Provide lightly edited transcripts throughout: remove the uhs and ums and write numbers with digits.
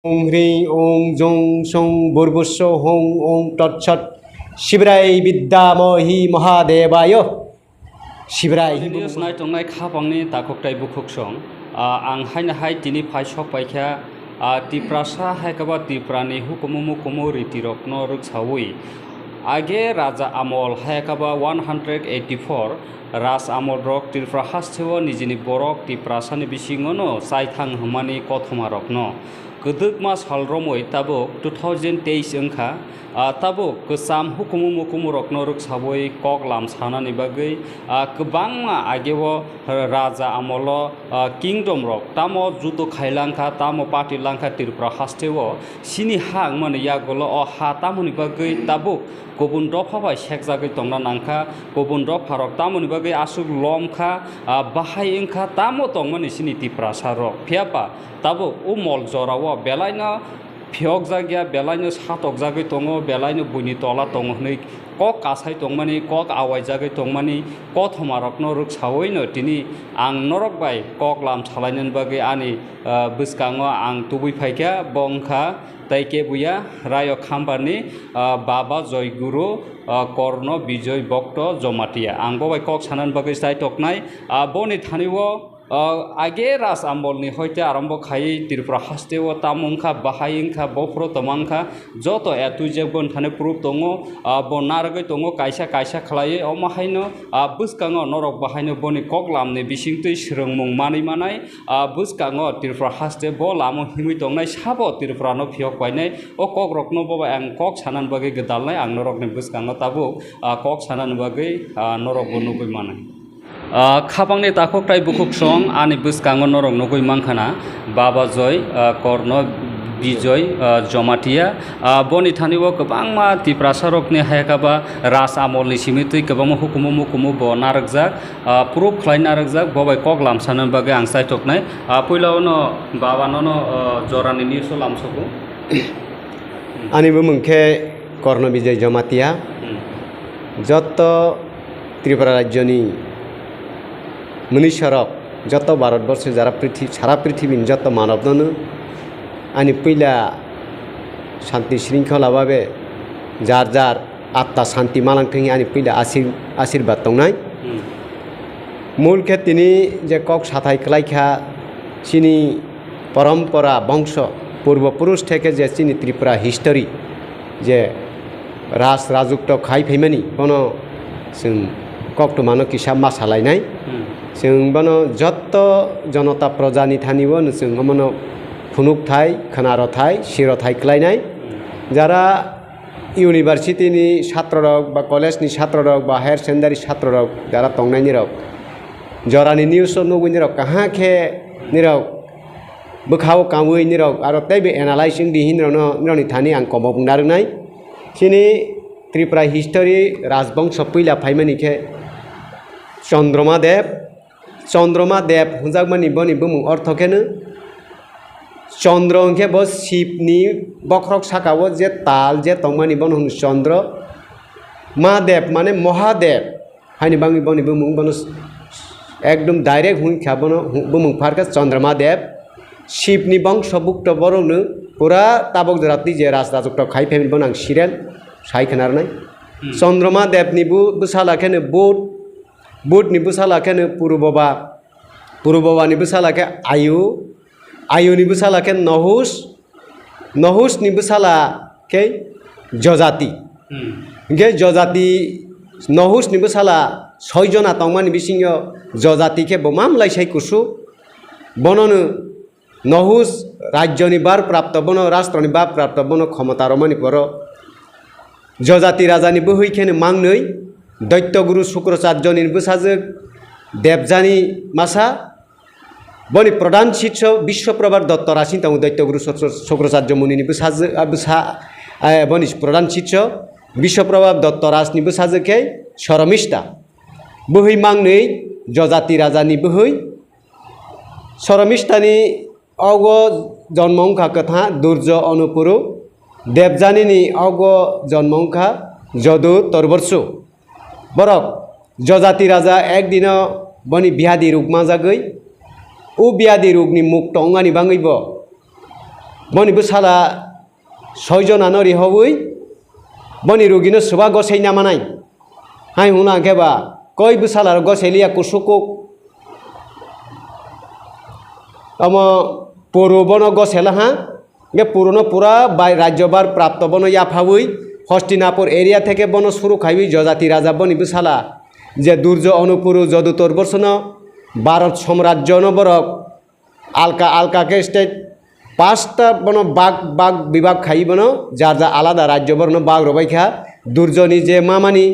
ওং হ্রি ওং জং সং ভূর্ভুস্ব হোং ওং তৎসৎ শিবরায় বিদ্যামহি মহাদেবায় শিবরায় नाय टंनाय खाबांनि दाखकटाय बुखुकसं आं हाय तिनि फाय सक पाइखा तिप्रासा हायकाबा तिप्रानि हुकुमुमु कुमु रितिरकनो रुकसावि आगे राजा आमल हायकाबा 184 राज आमल रक तिप्रा हास्तेव निजिनि बरक तिप्रासानि बिसिङनो सायथां हमानि कथमा रकनो गोदोक मा सालरमै ताबुक 2023 ओंखा ताबुक गोसाम हुकुमु मुकुमु रकनो रुकसावै कक लाम सानानि बागै गोबां आगेव राजा आमल किंडम रक तामो जुतो खायलांखा तामो पार्टी लांखा तिरफ्रा हास्तेव सिनि हां माने यागल अ हा तामुनि बागै ताबुक गुबुन दफाबाय सेकजागै तंना नांखा गुबुन दफारक तामुनि बागै आसुक लमखा बाहाय ओंखा तामो तंग माने सिनि तिप्रा सारक फियापा ताबुक उमल जराव बेलायनो फियक जागिया बेलायनो सातक जागै दङ बेलायनो बुनि तला दङ नै कक आसाय दं माने कक आवाय जागै दं माने कथमारकनो रुकसावैनो दिनै आं नरक बाय कक लाम सालायनो बागै आनि बुसकाङो आं तुबै फायखा बंखा ताइके बुया राय खाम्बारनि बाबा जयगुरु कर्ण विजय भक्त जमातिया आं बाय कक सानान बागै जाय टकनाय बनि थानिवो आगे राज आमलनि हयते आरम्भ खायै तिरफ्रा हास्तेव तामुंखा बाहायंखा बफ्र तमांखा जत एतुजे बन थाने प्रुफ दङ बनारगै दङ कायसा कायसा खालायो अमाहायनो बुसकाङो नरक बाहायनो बनि कक लामनि बिसिंतै स्रोंमुं मानै मानाय बुसकाङो तिरफ्रा हास्ते ब लामो हिमै दंनाय साबो तिरफ्रानो फियक बायनाय अ कक रकनो बबा आं कक सानान बागै गदालनाय आं नरकनि बुसकाङो ताबु कक सानान बागै नरक बनुबै मानाय खाबांनि दाखकटाय बुखुकसं आनि बुसकाङो नरक नगै मांखाना बाबा जय कर्ण विजय जमातिया बनि थानिव गोबां मा तिप्रासारकनि हायकाबा राज आमलनि सिमितै गोबां हुकुमु मुकुमु ब नारकजाक प्रुफ खालाय नारकजाक बबाय कक लामसानो बागै आं सायटकनाय पहिलावनो बाबानो जरानि निउस लामसकु आनिबो मोनखे कर्ण विजय जमातिया जत त्रिपुरा राज्यनि मनुष्यरक जत भारतवर्ष जारा सारा पृथ्वीनि जत मानवनो आनी पहिला शांति श्रृंखला भावे जार जार आत्मा शांति मालांथों आनी पहिला आशीर्वाद दंनाय मूल खेतिनि जे कक साथाय खालायखा सिनि परम्परा वंश पूर्वपुरुष थेके जे सिनि त्रिपुरा हिस्टरी जे राज राजुक्त खाय फैमानि बनो जों कक मानो किसा मासालायनाय जों बनो जत जनता प्रजानि थानिबो जों मनो फुनुकथाय खोनारथाय सिरथाय खालायनाय जारा इउनिभार्सिटीनि छात्र रक बा कलेजनि छात्र रक बा हायर सेकेंडारी छात्र रक जारा तंनायनि रक जरानि निउस नुगैनि रक कहाँ खे निरक बोखाव कावै निरक आरो तैबे एनालाइसिंग दिहिनरनो निरनि थानि आं कम बुंनारनाय सिनि त्रिपुरा हिस्टरी राजवंश पहिला फाइमानिखे चंद्रमा देव हुजाकमानि बनि बुमुं अर्थखेनो चंद्र अंखे बस शिवनि बख्रक साकावो जे ताल जे तंमानि बन हुन चंद्र महादेव माने महादेव हानि बांनि बनि बुमुं बन एकदम डायरेक्ट हुन खाबनो बुमुं फारका चंद्रमा देव शिवनि वंश बुक्त बरौनो पुरा ताबक जरातनि जे राज राजुक्त खाय फेमिल बन आं सिरेल साय खोनारनाय चंद्रमा देवनि बुसालाखेनो बुधनि बुसालाखेनो पुरुबबानि बुसालाखे आयुनि बुसालाखे नहुसनि बुसालाखे जजाति इनके जजाति नहुसनि बुसाला 6 जना तंमानि बिसिङो जजातिखे बमाम लाइसाय कुसु बननो नहुस राज्यनि बार प्राप्त बनो राष्ट्रनि बार प्राप्त बनो क्षमता रमनि पर जजाति राजानि बोहैखेनो मांनै दैत्यगुरु शुक्राचार्यनि बुसाजो देवजानि मासा बनि प्रधान शिष्य विश्वप्रभार दत्त राशि तंग दैत्यगुरु शुक्राचार्य मुनिनि बुसाजो बनि प्रधान शिष्य विश्वप्रभार दत्त राजनि बुसाजोखे शरमिष्ठा बोहै मांनै जजाति राजानि बोहै शरमिष्ठानि अग जन्मंखा कथा दुर्ज अनुपुरु देवजानिनि अग जन्मंखा जदु तरबर्षु बरक जजाति राजा एक दिन बनि बिहादी रुगमा जागै उ बियादी रुगनि मुक्त अंगानि बाङैबो boni busala soijon anori hobui boni rugino suba gosei namanai hai huna keba koi busala goselia kusukuk amo puru bono gosela ha ge purono pura bai রাজ্যবার প্রাপ্ত বনো ইয়াফাবুই হস্তিনাপুর এরিয়া থেকে বনো শুরু খাইবি জজাতি রাজা বনি বিশালা যে দুর্য অনুপুরু যদুতর বর্ষণ ভারত সাম্রাজ্য নবরক আলকা আলকাকে স্টেট পাঁচটা বনো বাঘ বাঘ বিভাগ খাই বনো যার যা আলাদা রাজ্য বর্ণ বাঘ রবাইখা দুর্জনী যে মামানি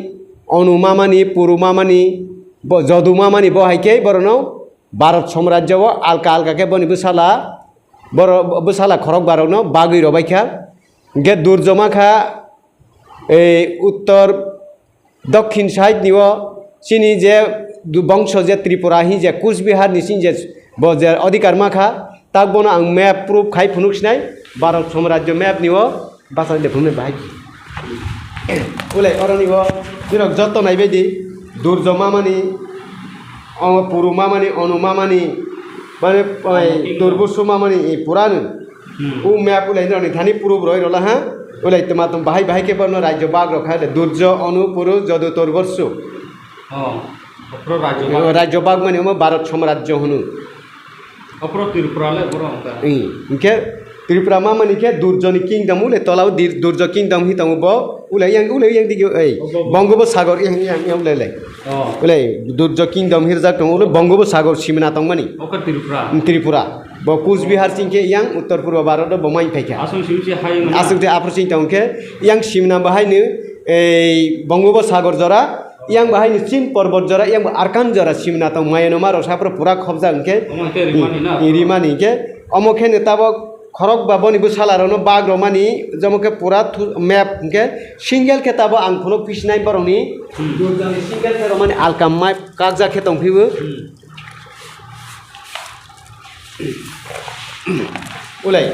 অনু মামানি পুরু মামানি যদু মামানি বহাইকে বরণ ভারত সাম্রাজ্য আলকা আলকাকে বনি বিশালা বড় বিশালা খরক বারণ বাঘই রবাইখা গে দুর্জমাখা এই উত্তর দক্ষিণ সাইড নিব চিনি যে বংশ যে ত্রিপুরা হি যে কুচবিহার নিচিন যে যে অধিকার মাখা তাক বনো আং মেপ প্রুফ খাই ফুনুক সিনাই ভারত সাম্রাজ্য মেপ নিব বাসা দেখুন ভাই ওলাই অর নিব দিনক যত নাইবাইদি দুর্জমা মানি পুরুমা মানি অনুমা মানি মানে দুর্বসু মামানি পুরানো ও মেপ ওলাই নিথানি পুরুব রই রলা হ্যাঁ ওলাই তোমার তুমি বাহাই বাহাইকে বর্ণ রাজ্য বাঘ রক্ষা দুর্য অনু পুরু যদু তোরবর্ষু রাজ্য বাঘ মানে ভারত সাম্রাজ্য হনু ইনকে ত্রিপুরা মামানিকে দুর্জনী কিংডম উলে তলাও দুর্য কিংডম হি তমু ব উলাই দিকে এই বঙ্গোপসাগর ইয়াং উলাই উলাই দুর্য কিংডম হিরজাক তমু উলে বঙ্গোপসাগর সীমানা তংমানি ত্রিপুরা ব কুচবিহার চিংকে ইয়াং উত্তর পূর্ব ভারত বমাই ফাইকা আসুতে আফর চিং তংকে ইয়াং সীমানা বাহাইনো এই বঙ্গোপসাগর জরা yang bahai ni Chin parbot jora yang arkan jora simna tong mayano maro sapro pura khobja unke irimani ke omoke netabo khorok baboni busalarono bag romani jamoke pura map ke single ke tabo ang phono pisnai baroni durjani single ke romani alkam map kagja ke tong phibu ulai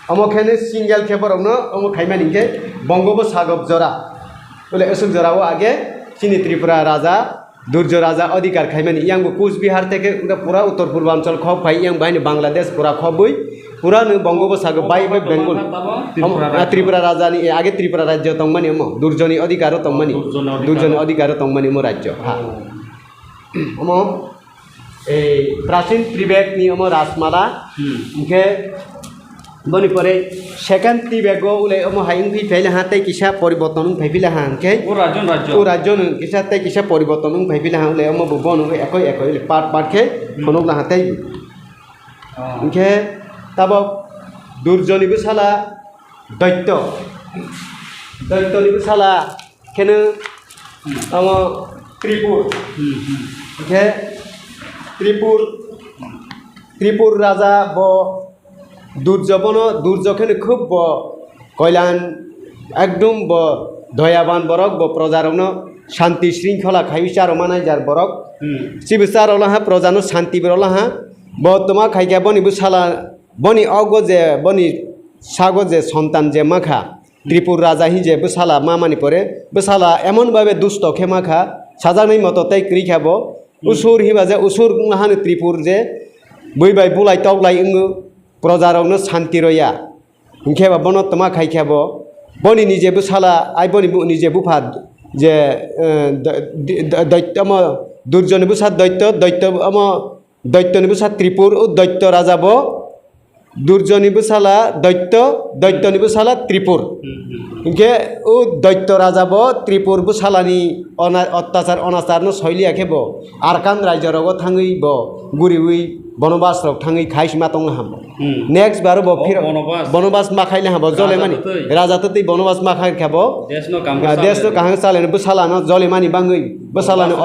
omoke ne single ke barono omo khaimani ke বঙ্গোপসাগর jora बोले असुक जराओ आगे चीनी त्रिपुरा राजा दुर्ज राजा अधिकार खाइमानी यांग कुचबिहार থেকে পুরা উত্তর পূর্বাঞ্চল খব ফাই ইয়াং বাইনি বাংলাদেশ পুরা খবই পুরা নো বঙ্গোপসাগর বাই বাই বেঙ্গল ত্রিপুরা রাজানি আগে ত্রিপুরা রাজ্য তংমানি মো দুর্জনী অধিকার তংমানি দুর্জনী অধিকার তংমানি মো রাজ্য হ্যাঁ মো এই প্রাচীন ত্রিবেদ নি মো রাজমালা ইনকে বনি পরে সেকেন্ড ত্রিবেগো উলে মো হাইং ফি ফেলে হাতে কিসা পরিবর্তন ফাইফিলা হানকে ও রাজ্য কিসা তে কিসা পরিবর্তন ফাইফিলা হালে মো বন একই একই পাট পাটকে ফনকলা হাতে ইনকে তাব দুর্জনী বিশালা দৈত্য দৈত্যনি বিশালা কেন আম ত্রিপুর ইনকে ত্রিপুর রাজা ব দুর্যবন দুর্যখানে খুব ব কল্যাণ একদম ব দয়াবান বরক ব প্রজারণ শান্তি শৃঙ্খলা খাইবিচার মানাই যার বরক চিবিচার ওলাহা প্রজানো শান্তি বেরোলাহা ব তোমা খাইকা বনি বুসালা বনি অগ যে বনি সাগ যে সন্তান যে মাখা ত্রিপুর রাজা হি যে বুসালা মামানি পরে বুসালা এমনভাবে দুষ্ট খে মাখা সাজানাই মতো তাই ক্রি খাব উসুর হিবা যে উসুর নাহানো ত্রিপুর যে বইবাই বুলাই তগলাই ইঙ্গু প্রজারওনো শান্তি রইয়া ইনখেবা বন তোমা খাইখাব বনি নিজে বুসালা আই বনি নিজে বুফা যে দৈত্য দুর্জনী বুসা দৈত্য দৈত্য দৈত্যনি বুসা ত্রিপুর ও দৈত্য রাজা ব দুর্জনী বুসালা দৈত্য দৈত্যনি বুসালা ত্রিপুর ইনকে ও দৈত্য রাজা ব ত্রিপুর বুসালানি অত্যাচার অনাচার শৈলী আখেব আরকান রাজ্য রগ থাঙই ব গুরিউই বনবাস রক থাঙই খাইস মাতং হাম নেক্সট বারো ব ফির বনবাস মাখাইলে হাব জলে মানি রাজা তো তুই বনবাস মাখাই খাব দেশ নো কাহাং চালে বুসালানো জলে মানি বাঙই বুসালানো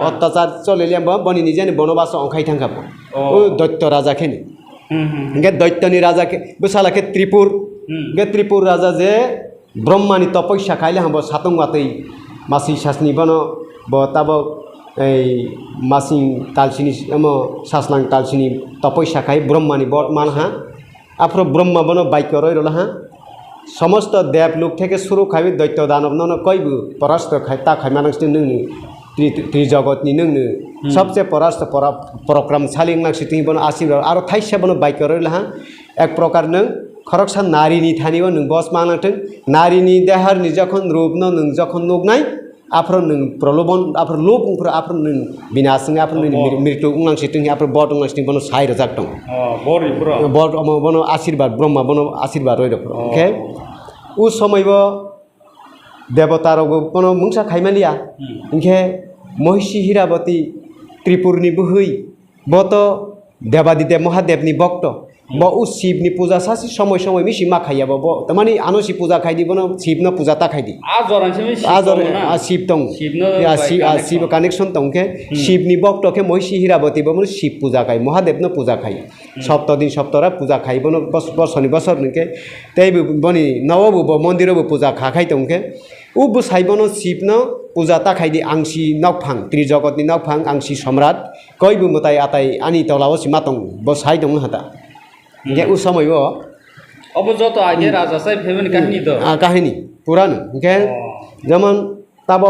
অত্যাচার চলে লিয়াম বনি নিজে বনবাস অংখাই থাঙ্গাব ও দৈত্য রাজা খেনি গে দৈত্যনি রাজা বুসালাকে ত্রিপুর গে ত্রিপুর রাজা যে ব্রহ্মানি তপস্যা খাইলে হাম সাতং মাতই মাসি শাসনি বন ব তাব এই মাসিং তালসিনি সাসলাং তালসিনি তপস্যা খাই ব্রহ্মানি বর্তমান হা আফ্র ব্রহ্মা বন বাক্য রই রলা হা সমস্ত দেব লোক থেকে শুরু খাবি দৈত্য দানব নন কইবু পরাস্ত খাই তা খাই মানসি নংনি ত্রিজগতনি নংনি সবচেয়ে পরাস্ত পরাক্রমশালী নাংসি তুই বন আশীর্বাদ আর থাইসা বন বাক্য রইলা হা এক প্রকার নों खरकसा नारीनि थानिबो नों बस मानांथों नारीनि देहारनि जखन रूपनो नों जखन नुगनाय आफ्रो नों प्रलोभन आफ्रो लोभफोर आफ्रो नों बिनासों आफ्रो नों मृत्यु उंलांसिथों आफ्रो बट उंलांसिथों बनो साइ रजाक्तों बट बनो आशीर्वाद ब्रह्मा बनो आशीर्वाद रयदो ओके उ समयबो देवतारगो बनो मुंसा खाइमालिया इनके महिषी हिरावती त्रिपुरनि बुहै बतो देवादिदेव महादेवनि भक्त ब उ शिवनि पूजा सासी समय समय मिसि मा खाइयाबो ब तमानि आनसि पूजा खाइदि बनो शिवनो पूजा ता खाइदि आजर शिव दं शिव कानेक्शन दं के शिवनि भक्त के महिषी हिरावती बनो शिव पूजा खाइ महादेवनो पूजा खाइ सप्त दिन सप्तरा पूजा खाइ बनो बसरनि बसर नके तैबो बनि नवबो मन्दिरबो पूजा खाखाइ दं के उ बसाइ बनो शिवनो पूजा ता खाइदि आंसि नौफां त्रिजगतनि नौफां आंसि सम्राट कयबो मताइ आताइ आनि तलाव सिमातं बसाइ दं हाता ये उस समय वो अब जो तो आगे राजा साहब फेमन कहानी तो कहानी पुरान के যেমন ताबो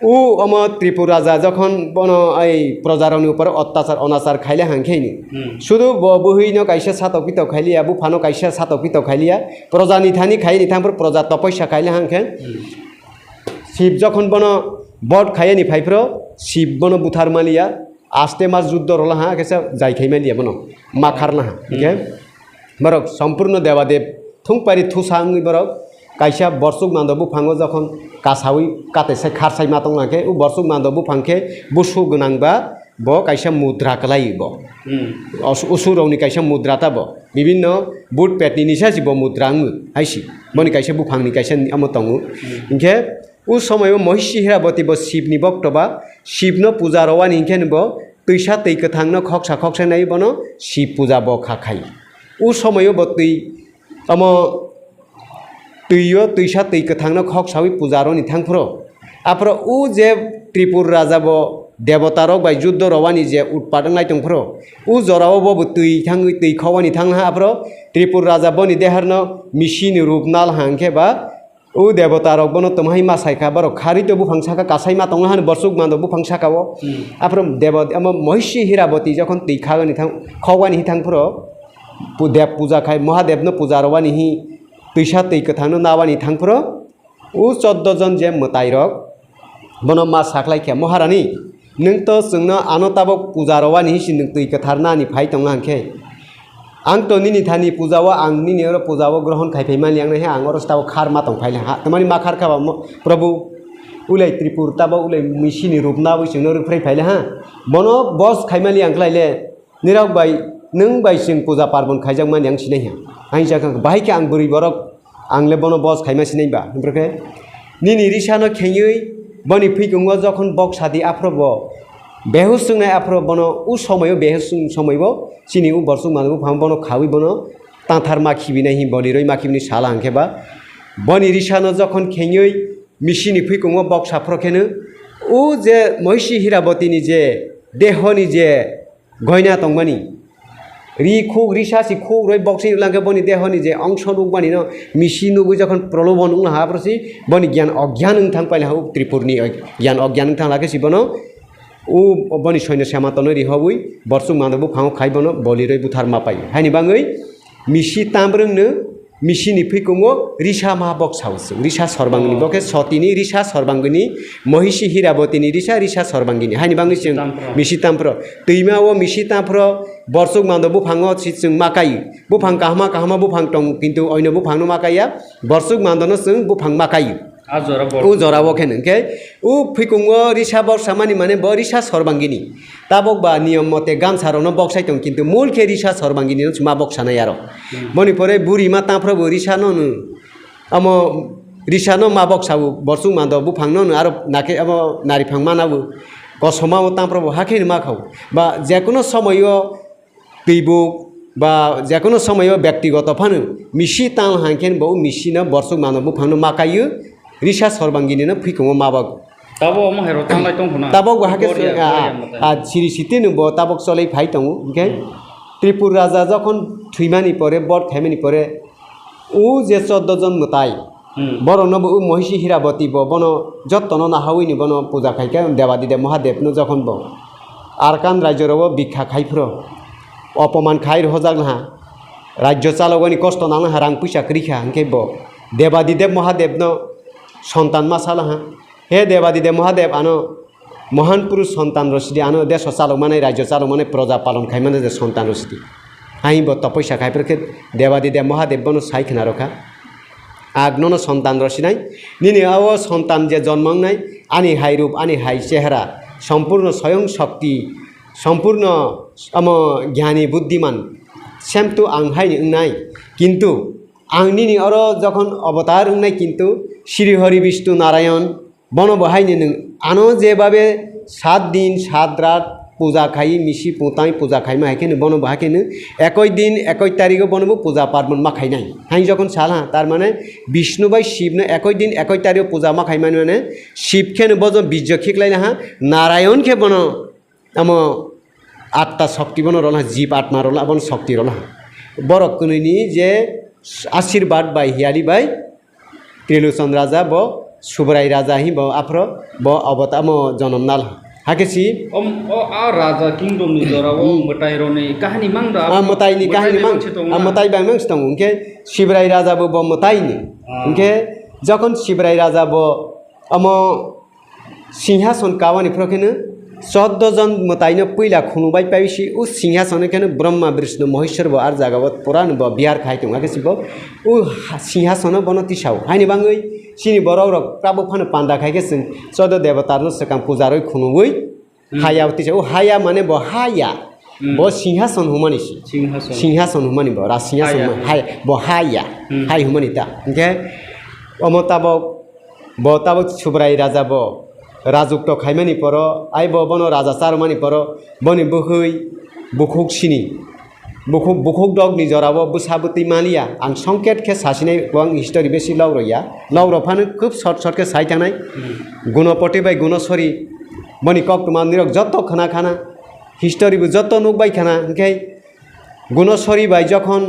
उ अम त्रिपुर राजा जखन बनो ऐ प्रजारनि ऊपर अत्याचार अनाचार खाइले हांखेनि शुधु बुहैनो काइसे सातौ पितौ खाइलिया बुफानो काइसे सातौ पितौ खाइलिया प्रजानि थानि खाइनि थामफोर प्रजा तपस्या खाइले हांखे शिव जखन बनो बट खाइनि फाइफ्रो शिव बनो बुथार मालिया आस्ते मास युद्ध रला हाँ कैसे जाय खाइमालिया बनो मा खारना हाँ ओके बरक सम्पूर्ण देवादेव थुंपारि थुसांनि बरक काइसा बरसुक मान्दो बुफाङो जखन कासावै कातेसे खारसाइ मातं नाके उ बरसुक मान्दो बुफांखे बुसु गोनांबा ब काइसा मुद्रा कलाई ब उसुरौनि काइसा मुद्रा ता ब विभिन्न बुट पेटनि निसासि ब मुद्रा आङो हाइसि बनि काइसा बुफांनि काइसा अमतङो इनके उ समय महिषी हिरावती ब शिवनि भक्त बा शिवनो पूजा रवानि इनके ब तैसा तैको थांनो खक्सा खक्सा नाय बनो शिव पूजा ब खाखाइ उ समय ब तै अम तैयो तैसा तैको थांनो खक्सावै पूजा रनि थांफ्रो आप्रो उ जे त्रिपुर राजा ब देवतारक बाय युद्ध रवानि जे उत्पादन नायतंफ्रो उ जराव ब तै थाङै तै खवानि थांहा आप्रो त्रिपुर राजा बनि देहारनो मिसिनि रूप नाल हांखे बा उ देवतारक बनो तमहाइ मा साइखा बरो खारि तो बुफां साका कासाइ मा तंगा हान बरसुक मान्दो बुफां साकावो आप्रो देव अम महिषी हिरावती जखन तै खागनि थां खवानि थांफ्रो देव पूजा खाइ महादेवनो पूजा रवानि हि तैसा तैको थांनो नावानि थांफ्रो उ 14 जन जे मताइरक बनो मा साख्लाइखे महारानी नों तो जोंनो आनो ताबो पूजा रवानि हिसि नों तैको थारनानि फाइ तंगा हांखे आं तो निनि थानि पूजावा आं निनि और पूजावा ग्रहण खाइफै मानि आं हे आं और स्ताव खार मा तंग फाइले हा तमानि मा खार खाबा प्रभु उलै त्रिपुर ताबो उलै मिसिनि रूपना बैसोनो फ्राय फाइले हा बनो बस खाइमालि आंखलाइले निराव बाय नों बायसिं पूजा पार्बन खाइजां मानि आं सिनाय हा आं जाखा बाहायके आं बोरै बरक आंले बनो बस खाइमा सिनायबा ओमफ्राय निनि रिसानो खेयै बनि फैगोंवा जखन बक सादि आफ्रब बेहुस जोंनाय आफ्र बनो उ समय बेहुस समयबो सिनि उ बरसुक मानबो फाम बनो खावि बनो तांथार माखिबिनाय हि बनिरै माखिबिनि साला हांखेबा बनि रिसानो जखन खेयै मिसिनि फैगोंवा बक साफ्रखेनो उ जे महिषी हिरावतीनि जे देहनि जे गयना तंमानि रिखु रिसासि खु रय बक्सि लांगे बनि देहनि जे अंश नुगबानि न मिसि नुगु जखन प्रलोभन उंना हाप्रसि बनि ज्ञान अज्ञान थां पाइले हाउ त्रिपुरनि ज्ञान अज्ञान थां लागे सिबनो उ बनि सैन्य श्यामातनो रिहबै बरसुक मानबो फाउ खाइबनो बलिरै बुथार मा पाइ हानि बाङै मिसि तामब्रोंनो मिसिनि फैगोंवा रिसा मा बक्स हाउस रिसा सर्बांगिनि बके सतिनि रिसा सर्बांगिनि महिषी हिरावतीनि रिसा सर्बांगिनि हानि बाङै जों मिसि तामफ्र दैमाव मिसि तामफ्र बरसुक मान्दो बुफाङो जों माकाइ बुफां काहमा बुफां दं किन्तु अन्य बुफांनो माकाइया बरसुक मान्दनो जों बुफां माकाइ उ जराव खेन के उ फैगोंवा रिसा बक्सा मानि माने ब रिसा सर्बांगिनि ताबक बा नियम मते गामसारनो बक्साइ दं किन्तु मूल खे रिसा सर्बांगिनि मा बक्सा नाय आरो बनि परे बुरि मा ताफ्रबो रिसानो अम रिसानो मा बक्साबो बरसुक मान्दो बुफांनो आरो नाके अब नारिफां मानाबो कसमा ताफ्रबो हाखे मा खाव बा जेकुनो समय दैबो बा जेकुनो समय व्यक्तिगत फानो मिसि ताल हांखेन बौ मिसिना बरसुक मान्दो बुफांनो माकायो रिसा सर्बांगिनिनो फैगोंवा माबाग ताबो महरो थांलाय दं हुना ताबक हाके आ सिरि सितिनो ब ताबक चलै फाइ दं ओके त्रिपुर राजा जखन थुइमानि परे बट खाइमानि परे उ जे 14 जन मताइ बरनबो उ महिषी हिरावती ब बनो जत्तनो नाहावैनि बनो पूजा खाइके देवादिदेव महादेवनो जखन ब आरकान राज्यरबो बिखा खाइफ्रो अपमान खाइ रजागना রাজ্য চালকনি কষ্ট নালা রাং পয়সা করিখা হাঁকে ব দেবাদিদেব মহাদেব ন সন্তান মাসালা হা হে দেবাদিদেব মহাদেব আনো মহান পুরুষ সন্তান রসিদি আনো দেশ চালক মানে রাজ্য চালক মানে প্রজা পালন খাই মানে যে সন্তান রসিদি হাইব তপস্যা খাইফोरखौ দেবাদিদেব মহাদেব বনো সাইখনা রখা আগনন সন্তান রসিনাই নিনি আও সন্তান যে জন্মাংনাই আনি হাই রূপ আনি হাই চেহারা সম্পূর্ণ স্বয়ং শক্তি সম্পূর্ণ জ্ঞানী বুদ্ধিমান সেমতু আং হাই নাই কিন্তু आं निनि अरो जखन अवतार होंनाय किन्तु श्री हरि विष्णु नारायण बन बहायनो नों आनो जेबाबे 7 दिन 7 रात पूजा खाई मिसि पुताई पूजा खाई मा हायकेनो बन बहाकेनो एकई दिन एकई तारिखो बनबो पूजा पार्बण मा खायनाय हाय जखन साला तार माने विष्णु बाय शिवनो एकई दिन एकई तारिख पूजा मा खाय माने शिव खेनो बज बीज खिकलायना हा नारायण के बन आम आत्मा शक्ति बन रला जीव आत्मा रला बन शक्ति रला बरक कुनैनि जे आशीर्वाद बाय हियाली बाय त्रिलोचन राजा ब सुबराय राजा ही ब आफ्रो ब अवतार जन्म नाल हाकेसी आ राजा किंगडम नि जराव मताय रने कहानी मांगदा मताय नि कहानी मांग मताय बाय मांग दं उनके शिवराय राजा ब मताय नि उनके जखन शिवराय राजा ब सिंहासन कावानि फ्रकेनो 14 जन मतायनो पहिला खुनुबाय पाइसि उ सिंहासन केनो ब्रह्मा विष्णु महेश्वर ब आर जागावत पुराण ब बिहार खायतुं आकेसि ब उ सिंहासन बनति साव हायनि बाङै सिनि बरौ रक प्राबो फानो पांडा खायके जों 14 देवतारनो सकां पुजारै खुनुबै हायावति उ हाया माने ब हाया ब सिंहासन हुमानिसि सिंहासन हुमानि ब रा सिंहासन हाय ब हाया हाय हुमानिता ओके अमताबक ब ताबक सुब्राय राजा ब राजुक्त खायमानि पर आइ बन राजा चारमानि पर बनि बोहै बुखुक सिनि बुखुक दग निजराव बुसाबुति मालिया आं संकेत के सासिनाय गोबां हिस्टरि बेसि लावरया लावरफानो खूब शर्ट शर्ट के साइ थांनाय गुणपति बाय गुणस्वरी बनि कक्टमा निरक जत खाना खाना हिस्टरि बु जत नुक बाय खाना ओंखाय गुणस्वरी बाय जखन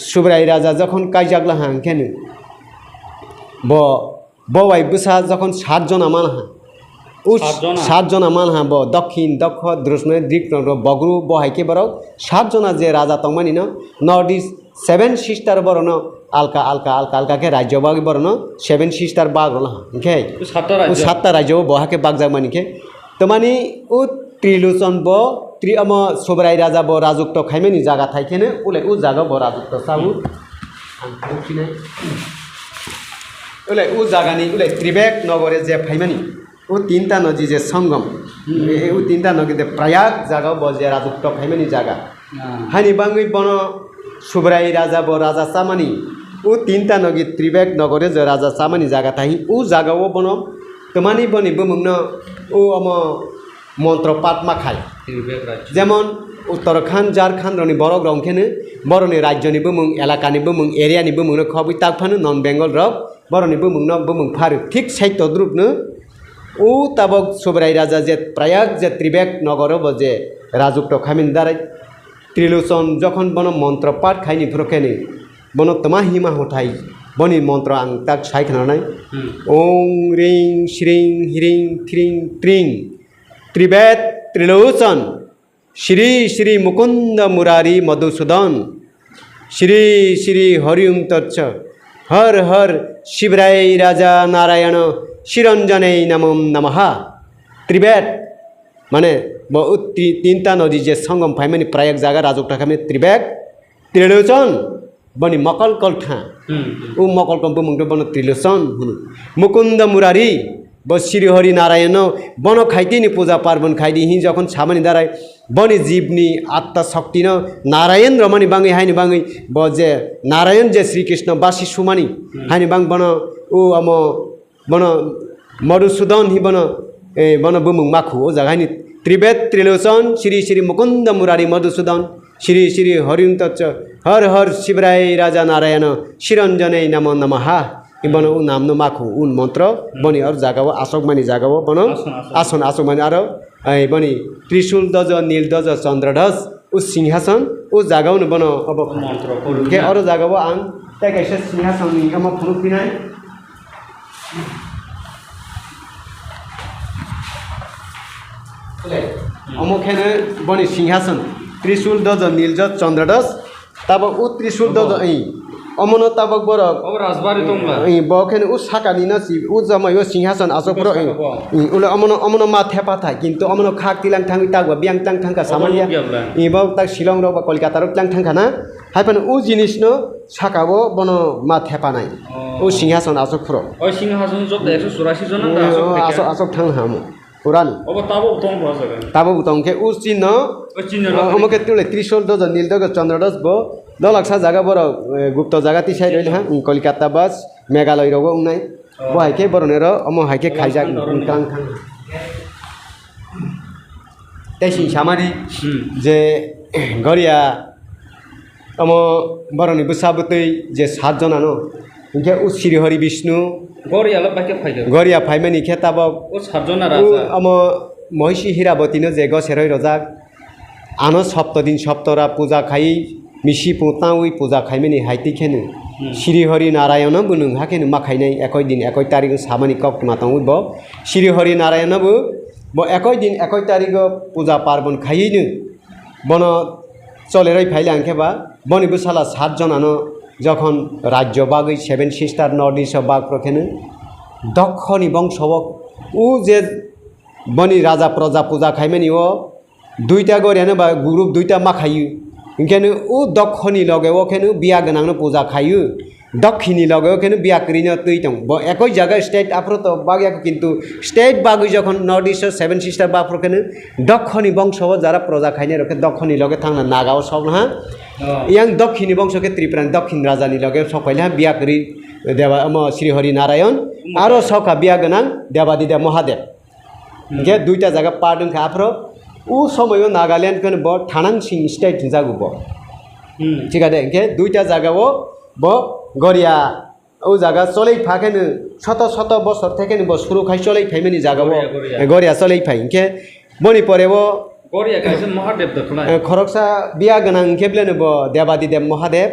सुब्राय राजा जखन कायजागला हां केनो बवाई बुसा जखन 7 जना मानहा उ 7 जना मानहा ब दक्षिण दक्ष द्रुष्ण दिक बगरु बहायके बराव 7 जना जे राजा तंमानि न नॉर्थ ईस्ट 7 सिस्टर बरन आलका आलका आलका आलका के राज्य बाग बरन 7 सिस्टर बाग रला ओके उ 7 राज्य बहाके बाग जामानि के तमानि उ त्रिलोचन ब सुब्राय राजा ब राजुक्त खायमानि जागा थाइकेनो उले उ जागा ब राजुक्त साउ आं खिनाय उले उ जागानि उले त्रिबेक नगरे जे फाइमानि उ तीनटा नदी जे संगम उ तीनटा नदी जे प्रयाग जागा बजे राजुक्त फाइमानि जागा हानि बाङै बन सुब्राय राजा ब राजा सामानि उ तीनटा नदी त्रिबेक नगरे जे राजा सामानि जागा थाहि उ जागाव बन तमानि बनि बमंगन उ मंत्र पाठ मा खाय जेमन उत्तराखंड झारखंड रनि बरक रंखेनो बरनि राज्यनि बमंग एलाकानि बमंग एरियानि बमंग खबि ताकफानो नन बेंगल रक बरनि बमंग बमंग फार ठीक साइट द्रुपनो उ ताबक सुब्राय राजा जे प्रयाग जे त्रिबेक नगर बजे राजुक्त खामिन दाराय त्रिलोचन जखन बन मंत्र पाठ खायनि फ्रकेनि बन तमा हिमा होथाय बनि मंत्र आं ताक सायखनानै ओं रिं श्रीं ह्रीं थ्रीं त्रिं त्रिबेद त्रिलोचन श्री श्री मुकुंद मुरारी मधुसूदन श्री श्री हरिओं तत्स हर हर शिवराय राजा नारायण शिरंजने नमो नमः त्रिबेद माने तीनटा नदी जे संगम फाइमानि प्रयाग जागा राजुक्त खामे त्रिबेद त्रिलोचन बनि मकल कलठा उ मकल कम्प मुंगदो बन त्रिलोचन मुकुंद मुरारी ब श्री हरि नारायण बन खाइदिनि पूजा पार्बण खाइदिहि जखन सामानि दाराय बनि जीवनि आत्मा शक्ति न नारायण रमणि बाङै हायनि बाङै ब जे नारायण जे श्री कृष्ण बासी सुमानि हायनि बाङ बन उ बन मधुसूदन हि बन बन बुमुङ माखु ओ जगानि त्रिबेद त्रिलोचन श्री श्री मुकुंद मुरारी मधुसूदन श्री श्री हरिओं तत्स हर हर शिवराय राजा नारायण शिरंजने नमो नमः बन उ नाम न माखु उन मंत्र बनि और जागाव आशोक मानि जागाव बन आसन आशोक मानि आरो बनि त्रिशूल ध्वज नील ध्वज चंद्र ध्वज उ सिंहासन उ जागाव न बन अब मंत्र के और जागाव आं ताकैसे सिंहासन नि हम फुनु पिनाय ले अमखेने बनि सिंहासन ত্রিশূল দজ নীলজত চন্দ্রদস তাবক উ ত্রিশূল দজ এই অমন তাবক বরক ও রাজবাড়ি তোমরা এই বকেন উ সাকানি না সি উ জামাই ও সিংহাসন আসক এই উলে অমন অমন মা থেপা থাই কিন্তু অমন খাক তিলাং থাং তাগবা বিয়াং তাং থাংকা সামানিয়া এই বাও তাক শিলং র বা কলকাতা র তাং থাংকা না হাইপান উ জিনিস ন সাকাবো বন মা থেপা নাই ও সিংহাসন আসক পুরো ওই সিংহাসন যত 184 জন না আসক আসক থাং হাম পুরানি ও তাবো তোম ভাষা তাবো বুতংকে উ চিহ্ন ওই চিহ্ন আমাকে তুলে ত্রিশূল দজ নীল দজ চন্দ্রদস ব দলাকসা জায়গা বড় গুপ্ত জায়গা তিসাই রইল হ্যাঁ কলকাতা বাস মেঘালয় রব উনাই ব হাইকে বরনের অম হাইকে খাইজাক কাং থাং তাইসি সামারি যে গড়িয়া অম বরনি বুসাবতৈ যে 7 জনানো ইনকে উ শ্রী হরি বিষ্ণু গড়িয়াল বাকে ফাইদো গড়িয়া ফাইমানি খেতাবক ও 7 জন রাজা অম মহিষী হীরাবতীনো যে গছেরই রজাক আনো সপ্তদিন সপ্তরা পূজা খাই মিশি পুতাউই পূজা খাইমানি হাইতি খেনো শ্রী হরি নারায়ণ বুনুং হাকেনো মাখাইনাই একই দিন একই তারিখ সামানি কক মাতাউই ব শ্রী হরি নারায়ণ ব একই দিন একই তারিখ পূজা পার্বণ খাইনো বন চলেরই ফাইলে আনখেবা বনিবুসালা 7 জনানো যখন রাজ্য বাগৈ 7 সিস্টার নর্থ ইস্ট বাগ প্রখেনো দক্ষিণী বংশবক উ যে বনি রাজা প্রজা পূজা খাইমানি ও 2টা গড়িয়ানো বা গ্রুপ 2টা মাখাইও ওখানে ও দক্ষিণী লগে ওখানে বিয়া গোনাंनो পূজা খাইও দক্ষিণী লগে ওখানে বিয়া করিনো তুই দং একই জায়গায় স্টেট আফ্রত বাগিয়া কিন্তু স্টেট বাগৈ যখন নর্থ ইস্ট 7 সিস্টার বাগ প্রখেনো দক্ষিণী বংশব যারা প্রজা খাইনে রকে দক্ষিণী লগে থাংনা নাগাও সব না ইয়াং দক্ষিণী বংশকে ত্রিপুরান দক্ষিণ রাজানি লগে সকাইলে বিয়া করি দেবা শ্রী হরি নারায়ণ আরো সকা বিয়া গোনাं দেবাদিদেব মহাদেব যে 2টা জায়গা পার্টন আফ্র ও সময় নাগাল্যান্ড কেন ব থানাং সিং স্টেট জাগু ব ঠিক আছে ইনকে 2টা জায়গাও ব গড়িয়া ও জায়গা চলেই ফাকেন শত শত বছর থেকে ব শুরু খাই চলেই ফাইমানি জায়গা গড়িয়া চলেই ফাই ইনকে বনি পরে ব গড়িয়া কাইছে মহাদেব দখলা খরকসা বিয়া গোনাं কেবলেন ব দেবাদিদেব মহাদেব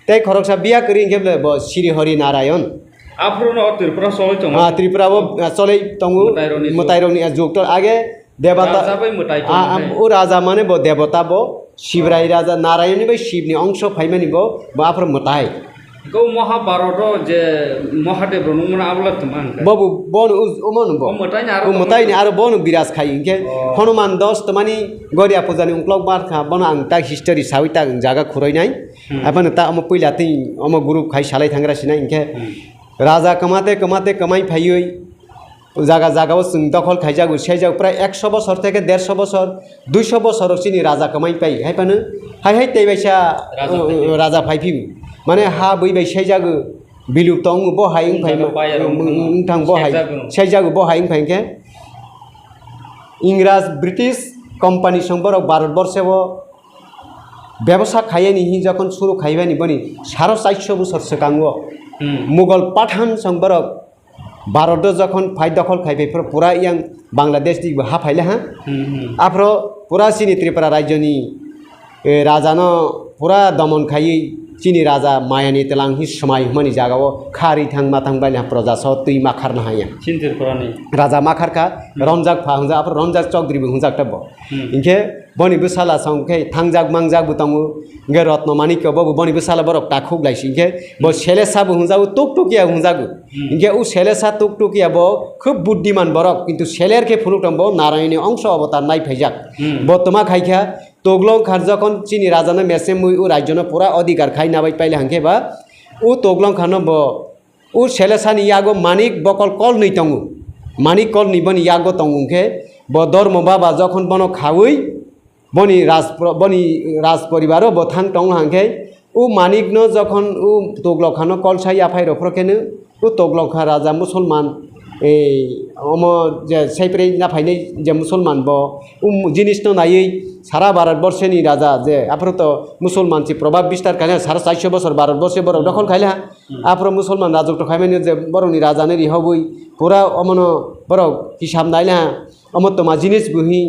তাই খরকসা বিয়া করি কেবলে ব শ্রী হরি নারায়ণ আফ্রন ত্রিপুরা চলাই তো ত্রিপুরা চলেই তঙ্গু মতাইরনি যুগ আগে দেবতা ও রাজা মানে ব দেবতা ব শিবরাই রাজা নারায়ণী বাই শিবনি অংশ ফাইমানি ব আফ্র মতাই গো মহাভারত যে মহাদেব রনুমনা আবলা তমান বাবু বন ওমন ব মতাইনি আর বন বিরাজ খাই ইনকে হনুমান 10 তমানি গড়িয়া পূজানি উংক্লক বারখা বন আং তা হিস্টোরি সাউই তা জায়গা খুরই নাই আপন তা আম পইলা তি আম গ্রুপ খাই সালাই থাংরা সিনা ইনকে রাজা কমাতে কমাতে কমাই ফাইই জায়গা জায়গাও দখল খাইজাগু সেই যাও প্রায় 100 বছর থেকে 150 বছর 200 বছর চিনি রাজা কমাই পাই হাইপানো হাই হাই তাইবাইসা রাজা ফাইফি মানে হা বইবাই সেই যাগু বিলুপ্ত অঙ্গ বহাই ফাই থাং বহাই সেই যাগু বহাই ফাইকে ইংরাজ ব্রিটিশ কোম্পানি সম্পর্ক ভারতবর্ষেও ব্যবসা খাইয়ানি যখন শুরু খাইবানি বনি 450 বছর সেকাঙ্গ মুঘল পাঠান সম্পর্ক ভারত যখন ফাই দখল খাইবে পুরা ইয়াং বাংলাদেশ দিক হা ফাইলে হ্যাঁ আফ্র পুরা চিনি ত্রিপুরা রাজ্যনি রাজানো পুরা দমন খাই চিনি রাজা মায়ানি তেলাं हि समाय मानि जागाव खारि थां माथां बायना प्रजा स तुई माखार ना हाया चिन्तिर पुरानि राजा माखारका रमजाक फांजा आप रमजाक चौधरी हुंजाक तब इनके बनि बसाला संखे थांजाक मांजाक बुतांगु इनके रत्न मानिक बबु बनि बसाला बरक टाखुक लाइसि इनके ब सेलेसा हुंजाउ टुकटुकिया हुंजागु इनके उ सेलेसा टुकटुकिया ब खूब बुद्धिमान बरक किन्तु सेलेर के फुरुकटम ब नारायणी अंश अवतार नाय फाइजाक ब तमा खाइखा तोगलं खार जखन चिनी राजानो मेसे मुई उ राज्यनो पुरा अधिकार खाइ नाबाय पाइले हांखे बा उ तोगलं खानो ब उ सेलेसानि यागो मानिक बकल कल नै तंगु मानिक कल नि बनि यागो तंगुखे ब धर्म बाबा जखन बनो खावै बनि राज परिवारो ब थां टंग हांखे उ मानिक न जखन उ तोगलं खानो कल साइ आफाइ रफ्रकेनो उ तोगलं खा राजा मुसलमान अम जे साइप्रे ना फाइनै जे मुसलमान ब जिनिस न नायै सारा भारतवर्षनि राजा जे आफ्रत मुसलमान से प्रभाव विस्तार खाले 450 बছর भारतवर्षे बर दखल खाइला आफ्र मुसलमान राजक खाइमानि जे बरनि राजाने रिहबुई पुरा अमन बर हिसाब नाइला अमतमा जिनिस बुहि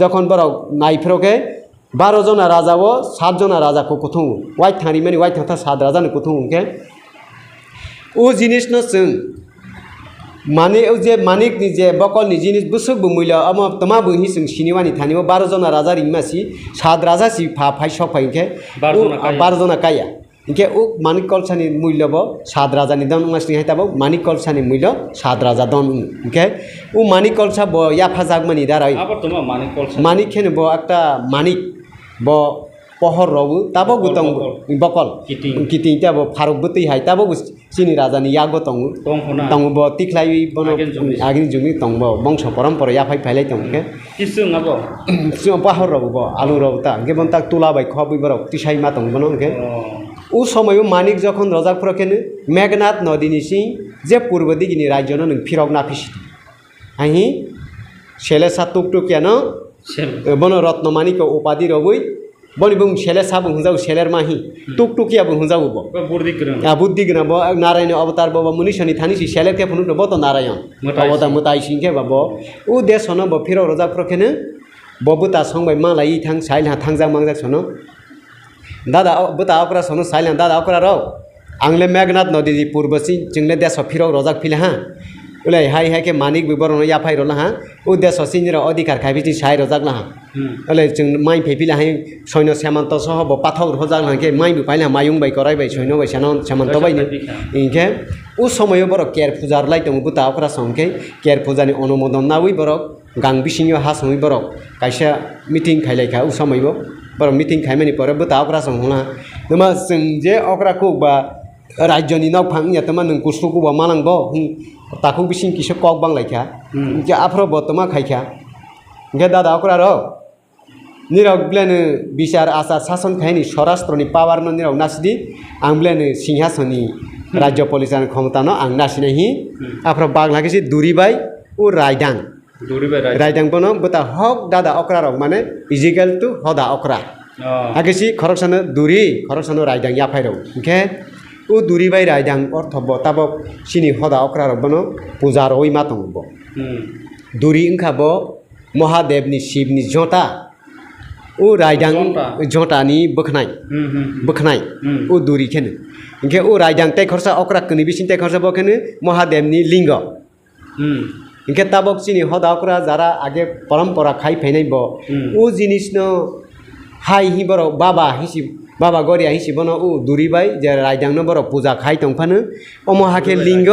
जखन बर नाइफ्रके 12 जना राजाव 7 जना राजाको कुथुं वाइ थानि मानि वाइ थाथा 7 राजानि कुथुं के उ जिनिस न जों माने जे मानिक नि जे बकल नि जिनिस बुसुक बुमैल अम तमा बुहि सिं सिनिवानि थानिबो 12 जना राजा रिंमासि 7 राजा सि फाइ सक फाइके 12 जना काया इनके उ मानिक कलसानि मूल्यब 7 राजानि दन मासनि हाइताबो मानिक कलसानि मूल्य 7 राजा दन इनके उ मानिक कलसा ब याफा जागमानि दाराय आबार तमा मानिक कलसा मानिक खेने ब एकटा मानिक ब पहर रबु ताबो गुतंग बकल किति ताबो फारुक बुतै हाय ताबो सिनि राजानि यागो तंगु तंगु ब तिख्लाय बनो आगिन जुगनि तंगबो वंश परम्परा या फाइ फाइलाय तंगके किसुं आबो सु पहर रबु ब आलु रबु ता गेबन ता तुला बाय खबि बरक तिसाइ मा तंग बनो के उ समय मानिक जखन रजाफोरकेनो मेघनाथ नदीनि सिं जे पूर्व दिगिनि राज्यनो नों फिरक नाफिस आहि सेलेसा टुकटुकियानो बनो रत्नमानिक उपाधि रबुइ बनि बुं सेलेसा बुं हुजाउ सेलेर माहि टुकटुकिया बुं हुजाउ ब बुद्धि ग्रह ब नारायण अवतार ब मुनिशनि थानिसि सेलेर के फुनु ब त नारायण अवतार मुताइ सिंके ब उ देशनो ब फिरक रजाफोरकेनो बबुता संबाय मालाय थां साइलहा थांजा मांजा सनो दादा बुता अकरा सनो साइलहा दादा अकरा र आंले मेघनाथ नदी पूर्वसि जोंले देश फिरक रजाक फिले हा उलाय हाय हाय के मानिक विवरण या फाइ रला हा उ देश सिनिर अधिकार खाइबिति साइ रजाक ला उलाय जों माइ फेफिला हाय सैन्य सामन्त सह ब पाथौ रजाक ला के माइ बि फाइला मायुं बाय कराय बाय सैन्य बाय सामन्त बायनो इनके उ समय बर केर फुजार लाइ दङ बुता अकरा संके केर फुजानि अनुमोदन नावै बरक गां बिसिनि हा सङै बरक कायसा मिटिं खाइलायखा उ समय बर मिटिं खाइमानि पर बुता अकरा संहला नमा जों जे अकरा को बा राज्यनि नाव फांनिया तमा नों कुसुकु बा मालांग ताकू बिसिं किसो कक बांलायखा जे आफ्रो बतमा खाइखा गे दादा अकरा र निरक ब्लेन विचार आचार शासन खाइनि स्वराष्ट्रनि पावर न निरक नासदि आं ब्लेन सिंहासननि राज्य परिचालन क्षमता न आं नासिनाय हि आफ्रो बागलाकिसि दुरिबाय उ रायदां रायदां बनो बता हक दादा अकरा र माने इजिकल टु हदा अकरा आकिसि खरकसानो दुरि खरकसानो रायदां याफाइ र ओके उ दुरिबाय रायदां अर्थब ताबो सिनि हदा अकरा रबनो पूजा रइ मा तंगब दुरि इंखाब महादेवनि शिवनि जटा उ रायदां जटानि बखनाय उ दुरि खेनो इनके उ रायदां ते खरसा अकरा कनि बिसिन ते खरसा बखेनो महादेवनि लिंग इनके ताबक सिनि हदा अकरा जारा आगे परम्परा खाइ फैनाय ब उ जिनिसनो हाय हि बर बाबा हिसि बाबा गरिया हिसि बनो उ दुरिबाय जे रायदां न बर पूजा खाइ तंफानो अमहाके लिंग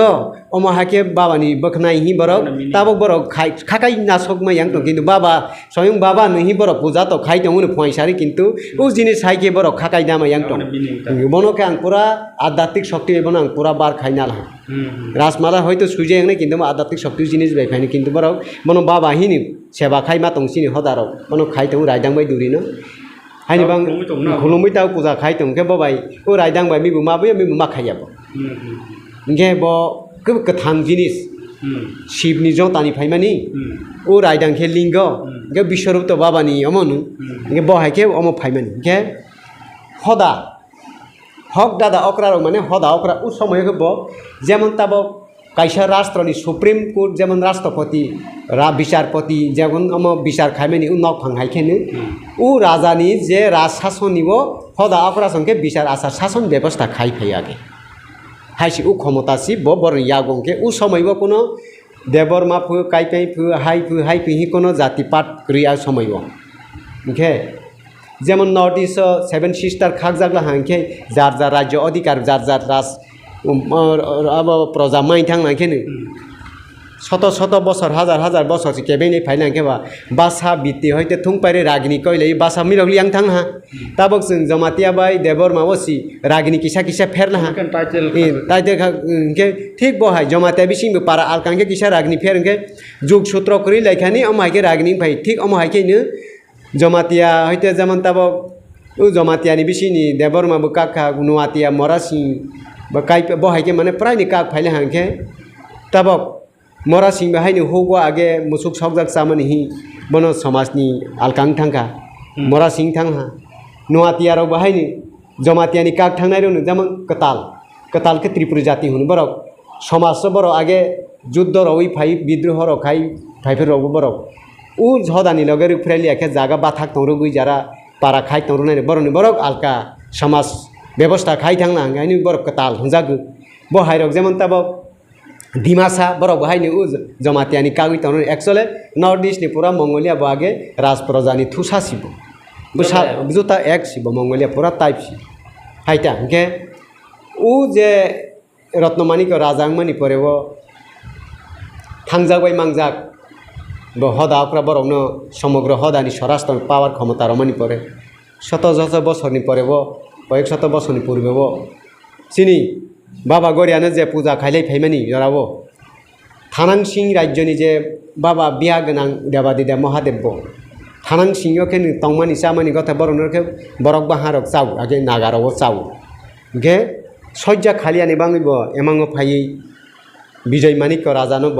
अमहाके बाबानि बखनाय हि बर ताबक बर खाइ खाकाइ नासक मा यांग किन्तु बाबा स्वयं बाबा नहि बर पूजा तो खाइ तंगुनो फैसारि किन्तु उ जिनिस हाइके बर खाकाइ नामा यांग बनो के आं पूरा आध्यात्मिक शक्ति बनो आं पूरा बार खाइ नाला राजमाला हयतो सुजे यांग किन्तु आध्यात्मिक शक्ति जिनिस बाय फाइनि किन्तु बर बनो बाबा हिनि सेवा खाइ मा तंसिनि हदार बनो खाइ तंगु रायदां बाय दुरिनो हायनि बां खुलुमै ताव पूजा खाइ तंके बबाय उ रायदां बाय मिबु माबे मिबु माखायाबो इनके ब गोथां जिनिस शिवनि जटानि फाइमानि उ रायदां के लिंग इनके विश्वरूप तो बाबानि अमनु इनके बहायके अम फाइमानि इनके हदा हक दादा अकरा माने हदा अकरा उ समयके ब जेमन ताब कायसा राष्ट्रनि सुप्रीम कोर्ट जेमन राष्ट्रपति विचारपति जेमन अम विचार खाइमानि उनाव फांहायखेनो उ राजानि जे राजशासननिबो हदा अकरा संके विचार आचार शासन व्यवस्था खाइ फैयागे हाइसि उ क्षमतासि बर यागंके उ समयबो कोनो देवरमा फु काइकाइ फु हाइ हि कोनो जाति पात क्रिया समयबो ओके जेमन नॉर्थ ईस्ट सेवन सिस्टर खाक जागला हांके जार राज्य अधिकार जार राज अब प्रजा माइ थांनाखेनो शत बছर हाजार बছरसि केबेनि फाइलांकेबा बासा बित्ति हयते थुंपारे रागिनी कइलै बासा मिलगलि आं थांहा ताबक जों जमातिया बाय देवर मावसि रागिनी किसा फेरला हा ताइते के ठीक बहाय जमातिया बिसिंबो पारा आलकांके किसा रागिनी फेरंके जुग सूत्र करि लाइखानि अमायके रागिनी फाइ ठीक अमायकेनो जमातिया हयते जमन ताबक उ जमातियानि बिसिनि देवर माबो काका नुवातिया मरासि बा काइ बहायके माने प्रायनि काक फाइले हांके ताबक मरा सिंह बाहायनो होगो आगे मुसुक सकजाक सामनि हि बनो समाजनि आलकां थांखा मरा सिंह थांहा नुवातियाराव बाहायनो जमातियानि काक थांनाय रनो जेमन कताल के त्रिपुरा जाति हुनु बरक समाज बर आगे युद्ध रवै फाइ विद्रोह रखाइ फाइफोर रवो बरक उ हदानि लगे रुफ्रालियाके जागा बाथाक तंरुगै जारा पारा खाइ तंरुनाय बरनि बरक आलका समाज व्यवस्था खाइ थांना हांगायनि बरक कताल हुजागो बहायरक जेमन ताबक ডিমাসা বরক বাহাইনি উ জমাতিয়ানি কাগৈ তন একচুয়ালি নর্থ ইস্টনি পুরা মঙ্গোলিয়া বাগে রাজপ্রজানি থুসা সিব বুসা বুজুতা এক সিব মঙ্গোলিয়া পুরা টাইপ সিব হাইটা ওকে উ যে রত্নমানিক রাজাংমানি পরেব থাংজাবাই মাংজাক হদা অকরা বরকনো সমগ্র হদানি স্বরাষ্ট্র পাওয়ার ক্ষমতা রমানি পরে শত শত বছরনি পরেব কয়েক শত বছরনি পূর্বেব চিনি বাবা গরিয়াनो যে পূজা খাইলাই ফাইমানি জরাব থানাং সিং রাজ্যনি যে বাবা বিয়া গোনাं দেবাদিদে মহাদেব থানাং সিংকে তংমানি চামানি কথা বরনকে বরক বাহারক চাও আগে নাগারক চাও গে সজ্জা খালিয়ানি বাঙিব এমাঙো ফাই বিজয় মানিক রাজানো ব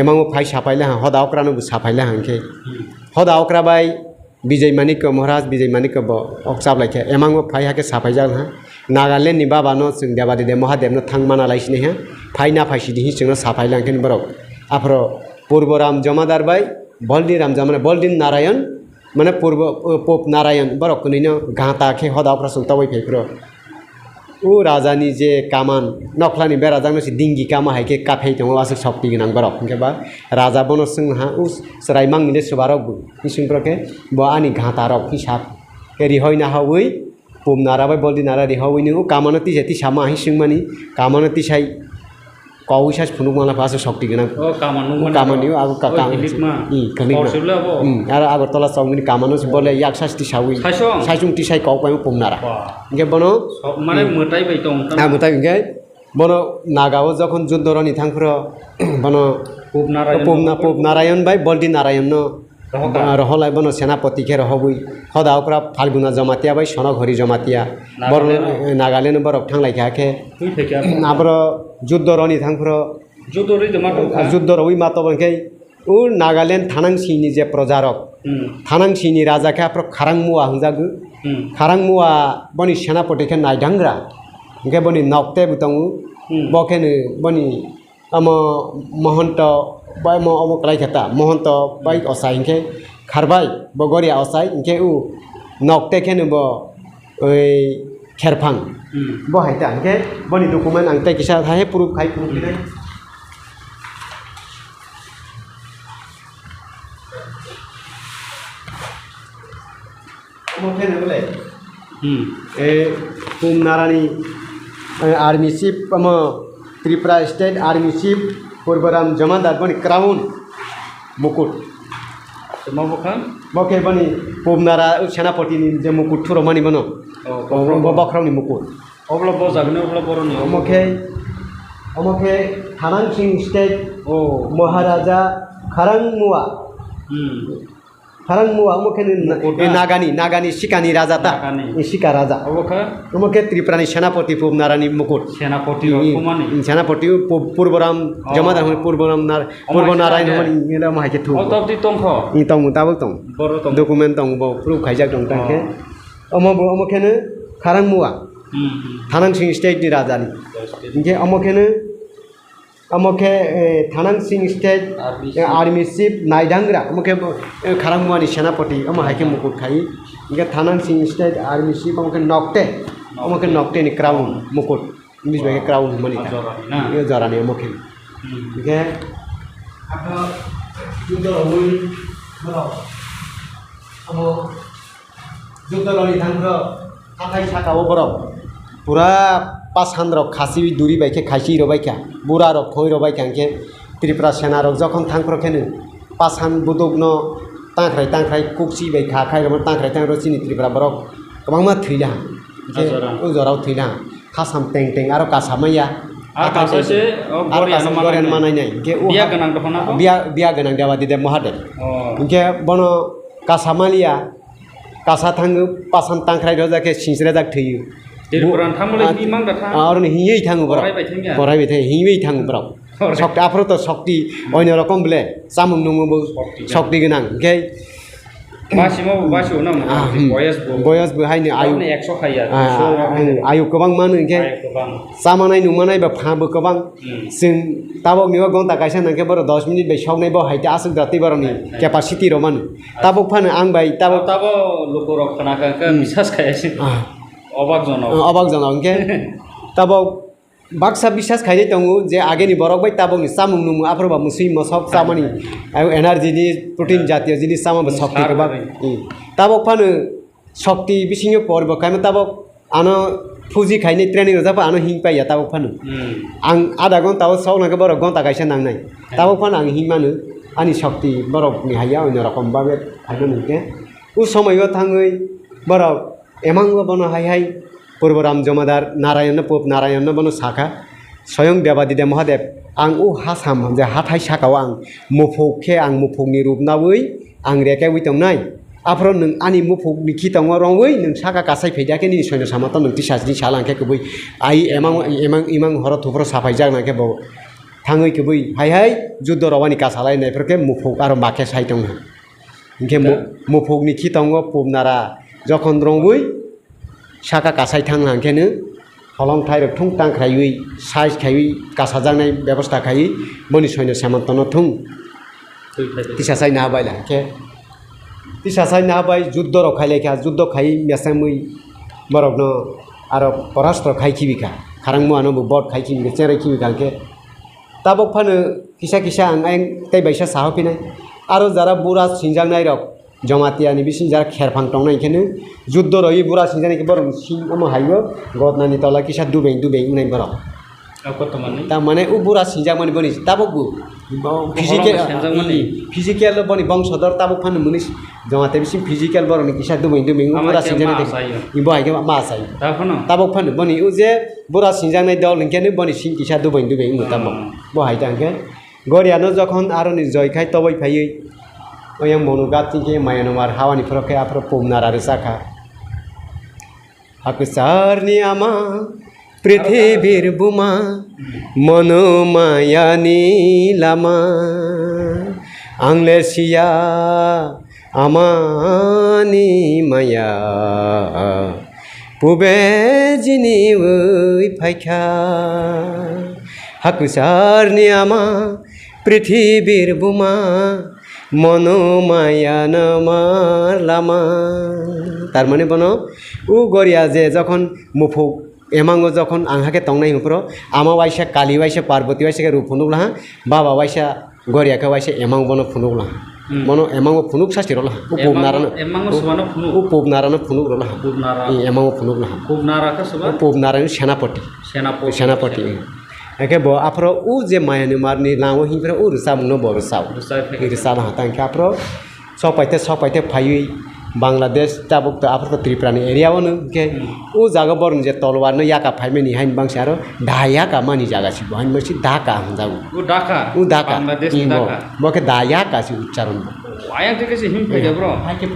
এমাঙো ফাই সাফাইলে হাঁ হদা অকরানো সাফাইলে হাंखे হদা অকরা বাই বিজয় মানিক মহারাজ বিজয় মানিক ब अक्साब लाइखे एमांगो फाइ हाके साफाइ जागोन हा नागालैंड नि बाबानो जों देबादिदे महादेवनो थांमाना लाइसिने हा फाइना फाइसिदि जोंनो साफाइ लांखेन बरक आफ्रो पूर्वराम जमादार बाय बल्दिराम जमाना बल्दिन नारायण माने पूर्व पोप नारायण बरक कुनिनो गाताखे हदा अक्रा सुंतावै फेफ्रो उ राजानि जे कामान नखलानि बेरा जांनोसि दिंगि कामा हाइके काफै दङ आसो शक्ति गोनां बरक केबा राजा बनो जोंहा उ सराइमां निले सुबारक इसिंप्रके ब आनि घातारक हिसाब रिहयना हावै पुम नाराबाय बल्दि नारा रिहवै नु कामानो तिसे ति सामा हिसिंमानि कामानो तिसाइ कौसास फुनुक माला फासो शक्ति गोनां कामानि आगु काका खलिकमा आरो आगरतला चाउमिन कामानो बले याकसास ति सावै साइसुं तिसाइ कौपाय पुम नारा इनके बनो माने मोटाइ बाय दं ना मोटाइ इनके बनो नागाव जखन जुद्धरनि थांफ्रो बनो पुप नारायण बाय बल्दि नारायण न रहलाय बनो सेनापति के रहबै हदा अकरा फाल्गुना जमातिया बाय सनघरि जमातिया बर नागालेण्ड बरक थांलाय खाखे आब्रो जुद्धरनि थांफ्रो जुद्धरवै मातबनके उ नागालेण्ड थानांसिनि जे प्रजारक थानांसिनि राजा के आफ्रो खारांमुआ हंजागु खारांमुआ बनि सेनापति के नायदांग्रा के बनि नक्ते बुतंगु बकेनो बनि अम महंत बाय म अमक लाइखेता महंत बाय असाय इनके खारबाय बगरिया असाय इनके उ नक्ते केनो ब ओइ खेरफां ब हायता इनके बनि डकुमेन्ट आं तै किसा हाय प्रुफ खाय प्रुफ दिनाय अमकेनो बोले ए पुम नारानि आर्मी चीफ अम त्रिपुरा स्टेट आर्मी चीफ पूर्वराम जमादार बनी क्राउन मुकुट बके बनी पुमनारा सेनापति जे मुकुट थुरो मानी बनो बख्रावनि मुकुट अब्ला बजागने अब्ला बरनि अमके थानां सिं स्टेट महाराजा खारांमुआ अमके नागानी सिकानि राजा ता सिका राजा अमके त्रिपुरानि सेनापति पुमनारानि मुकुट सेनापति पूर्वराम जमादार पूर्व नारायण होनि माहायके थु अतबदि तंख इ तंग ताबो तंग डकुमेन्ट तंग ब प्रुफ खायजाक दं तांके अमकेनो खारांमुआ थानां सिं स्टेटनि राजानि इनके अमके थानां सिं स्टेट आर्मी चीफ नायदांग्रा अमके खारांमुआनि सेनापति हाइके मुकुट खाई इनके थानां सिं स्टेट आर्मी चीफ अमके नक्ते नि क्राउन मुकुट इंग्लिश बागे क्राउन मानि ये जरानि अमके इनके आखा जुद्धरनि थांग्रो हाथाय साकाव बरक पूरा पासान रक खासी दूरी बाइके खासी रबाइका बुरा रक खय रबाइका के त्रिपुरा सेना रक जखन थांख्रखेनो पासान बुदुगनो तांख्राय कुक्सी बाइ खाखाय रम तांख्राय रचिनि त्रिपुरा बरक गोबांमा थैला ओ जराव थैला खासाम टें आरो कासामैया आकाशसे गरियान मानायनाय के बिया गोनां देवादिदेव महादेव इनके बनो कासामालिया कासा थाङो पासान तांख्राय रजाके सिंस्रे जाक थैयो देरपुरान थांबोले बिमां दाथा और हियै थाङो बराय थाङो हियै थाङो बराव शक्ति आफ्रो तो शक्ति अन्य रकम बोले सामुं नङो शक्ति गोनां के बासिमो ना बयस बहायनो आयु 100 खाया आयु गोबां मानो के सामानाय नुमानाय बा फाबो गोबां जों ताबक निवा गंता गायसा नंके बर 10 मिनिट बाय सावनाय बा हायते आसुक दाति बरनि केपासिटी रो मानो ताबक फानो आं बाय ताबक लोक रखना का बिसास खायासि अबाक जनाव के ताबक baksa bisas khaini tongo je ageni borok bai tabongni samung numu aproba musui mosok samani energy ni protein jatiyo jinis sama ba shakti ko ba tabok phanu shakti bisingo porbo kaima tabok ano fuji khaini training rajapa ano hing pai ya tabok phanu ang ada gon tawo sauna ke borok gon ta kaisa nangnai tabok phanu ang hing manu ani shakti borok ni haya ono rokom babe khaino ke u somoyo thangoi borok emango bono hai पूर्वराम जमादार Narayan pope Narayan बनो शाखा स्वयं देवादिदेव महादेव आं उ हासाम जे हाथाय शाखाव आं मुफुखे आं मुफुकनि रूप नावै आं रेके उइतंनाय आफ्रो नों आनि मुफुकनि खितंग रंवै नों शाखा कासाय फैदाके नि सयन सामात नों तिसाजनि सालांके कबै आइ एमां हर थुफ्रो साफाय जानाके बो थाङै कबै हाय जुद्ध रवानि कासालाय नायफोरके मुफुक आरो माखे साइतंग इनके मुफुकनि खितंग पोपनारा जखन रंवै शाखा कासाय थांलांखेनो हलं थाइरक थुं टांख्रायै साइज खायै कासाजांनाय बेबस्था खायै बनि सयन सामन्तन थुं तिसासाय नाबाय लांखे तिसासाय नाबाय जुद्ध रखायलेखा जुद्ध खायै मेसामै बरकनो आरो परास्त्र खायखिबिखा खारांमु आनो बट खायखिबिखा चेरै खिबिखांखे ताबक फानो किसा किसा आं तैबायसा साहोफिनाय आरो जारा बुरा सिंजांनाय रक जमातियानि बिसिं जारा खेरफां टंनाय इखेनो जुद्ध रयै बुरा सिंजानायके बर सिं अम हायो गदनानि तला किसा दुबें उनाय बर ता माने उ बुरा सिंजांमानि बनि ताबकबु फिजिकल बनि बंशधर ताबक फानो मुनिस जमाते बिसिं फिजिकल बरनि किसा दुबें बुरा सिंजानाय इबो हायके मा साय ताबक फानो बनि उ जे बुरा सिंजांनाय दल इखेनो बनि सिं किसा दुबें ताबक बो हायतांके गरियानो जखन आरोनि जयखाय तबै फायै yang monugat tinggi mayan nomor hawa ni proke apro pumnar ada saka aku sarni ama prithibir buma monomayani lama anglesia amani maya pube jini ui paikha aku sarni ama prithibir buma मनोमायान Lama तार माने बनो उ गरिया जे जखन मुफुक एमांगो जखन आंहाके तंनाय हुप्रो आमा वाइसा काली वाइसा पार्वती वाइसा रूप फुनुगला बाबा वाइसा गरियाके वाइसा एमांग बनो फुनुगला मनो एमांगो फुनुक सास्तिरला उ पोबनारानो एमांगो सुबानो फुनुक उ पोबनारानो फुनुगला एमांगो फुनुगला पोबनाराका सुबा पोबनारानो सेनापति एके बो आफ्रो उ जे मायानि मारनि लाङो हिफ्रा उ रुसामुनो बरसाव रुसा हातांके आफ्रो सपाइते फायै बांलादेश ताबुक त आफ्रो त्रिपुरानि एरियावनो के उ जागा बरन जे तलवारनो याका फाइमेनि हाइन बांसे आरो दायाका मानि जागासि बहाइन मसि दाका हंजाउ उ दाका बांलादेश दाका बके दायाका सि उच्चारण आया के से हिम फाइगा ब्रो फाइके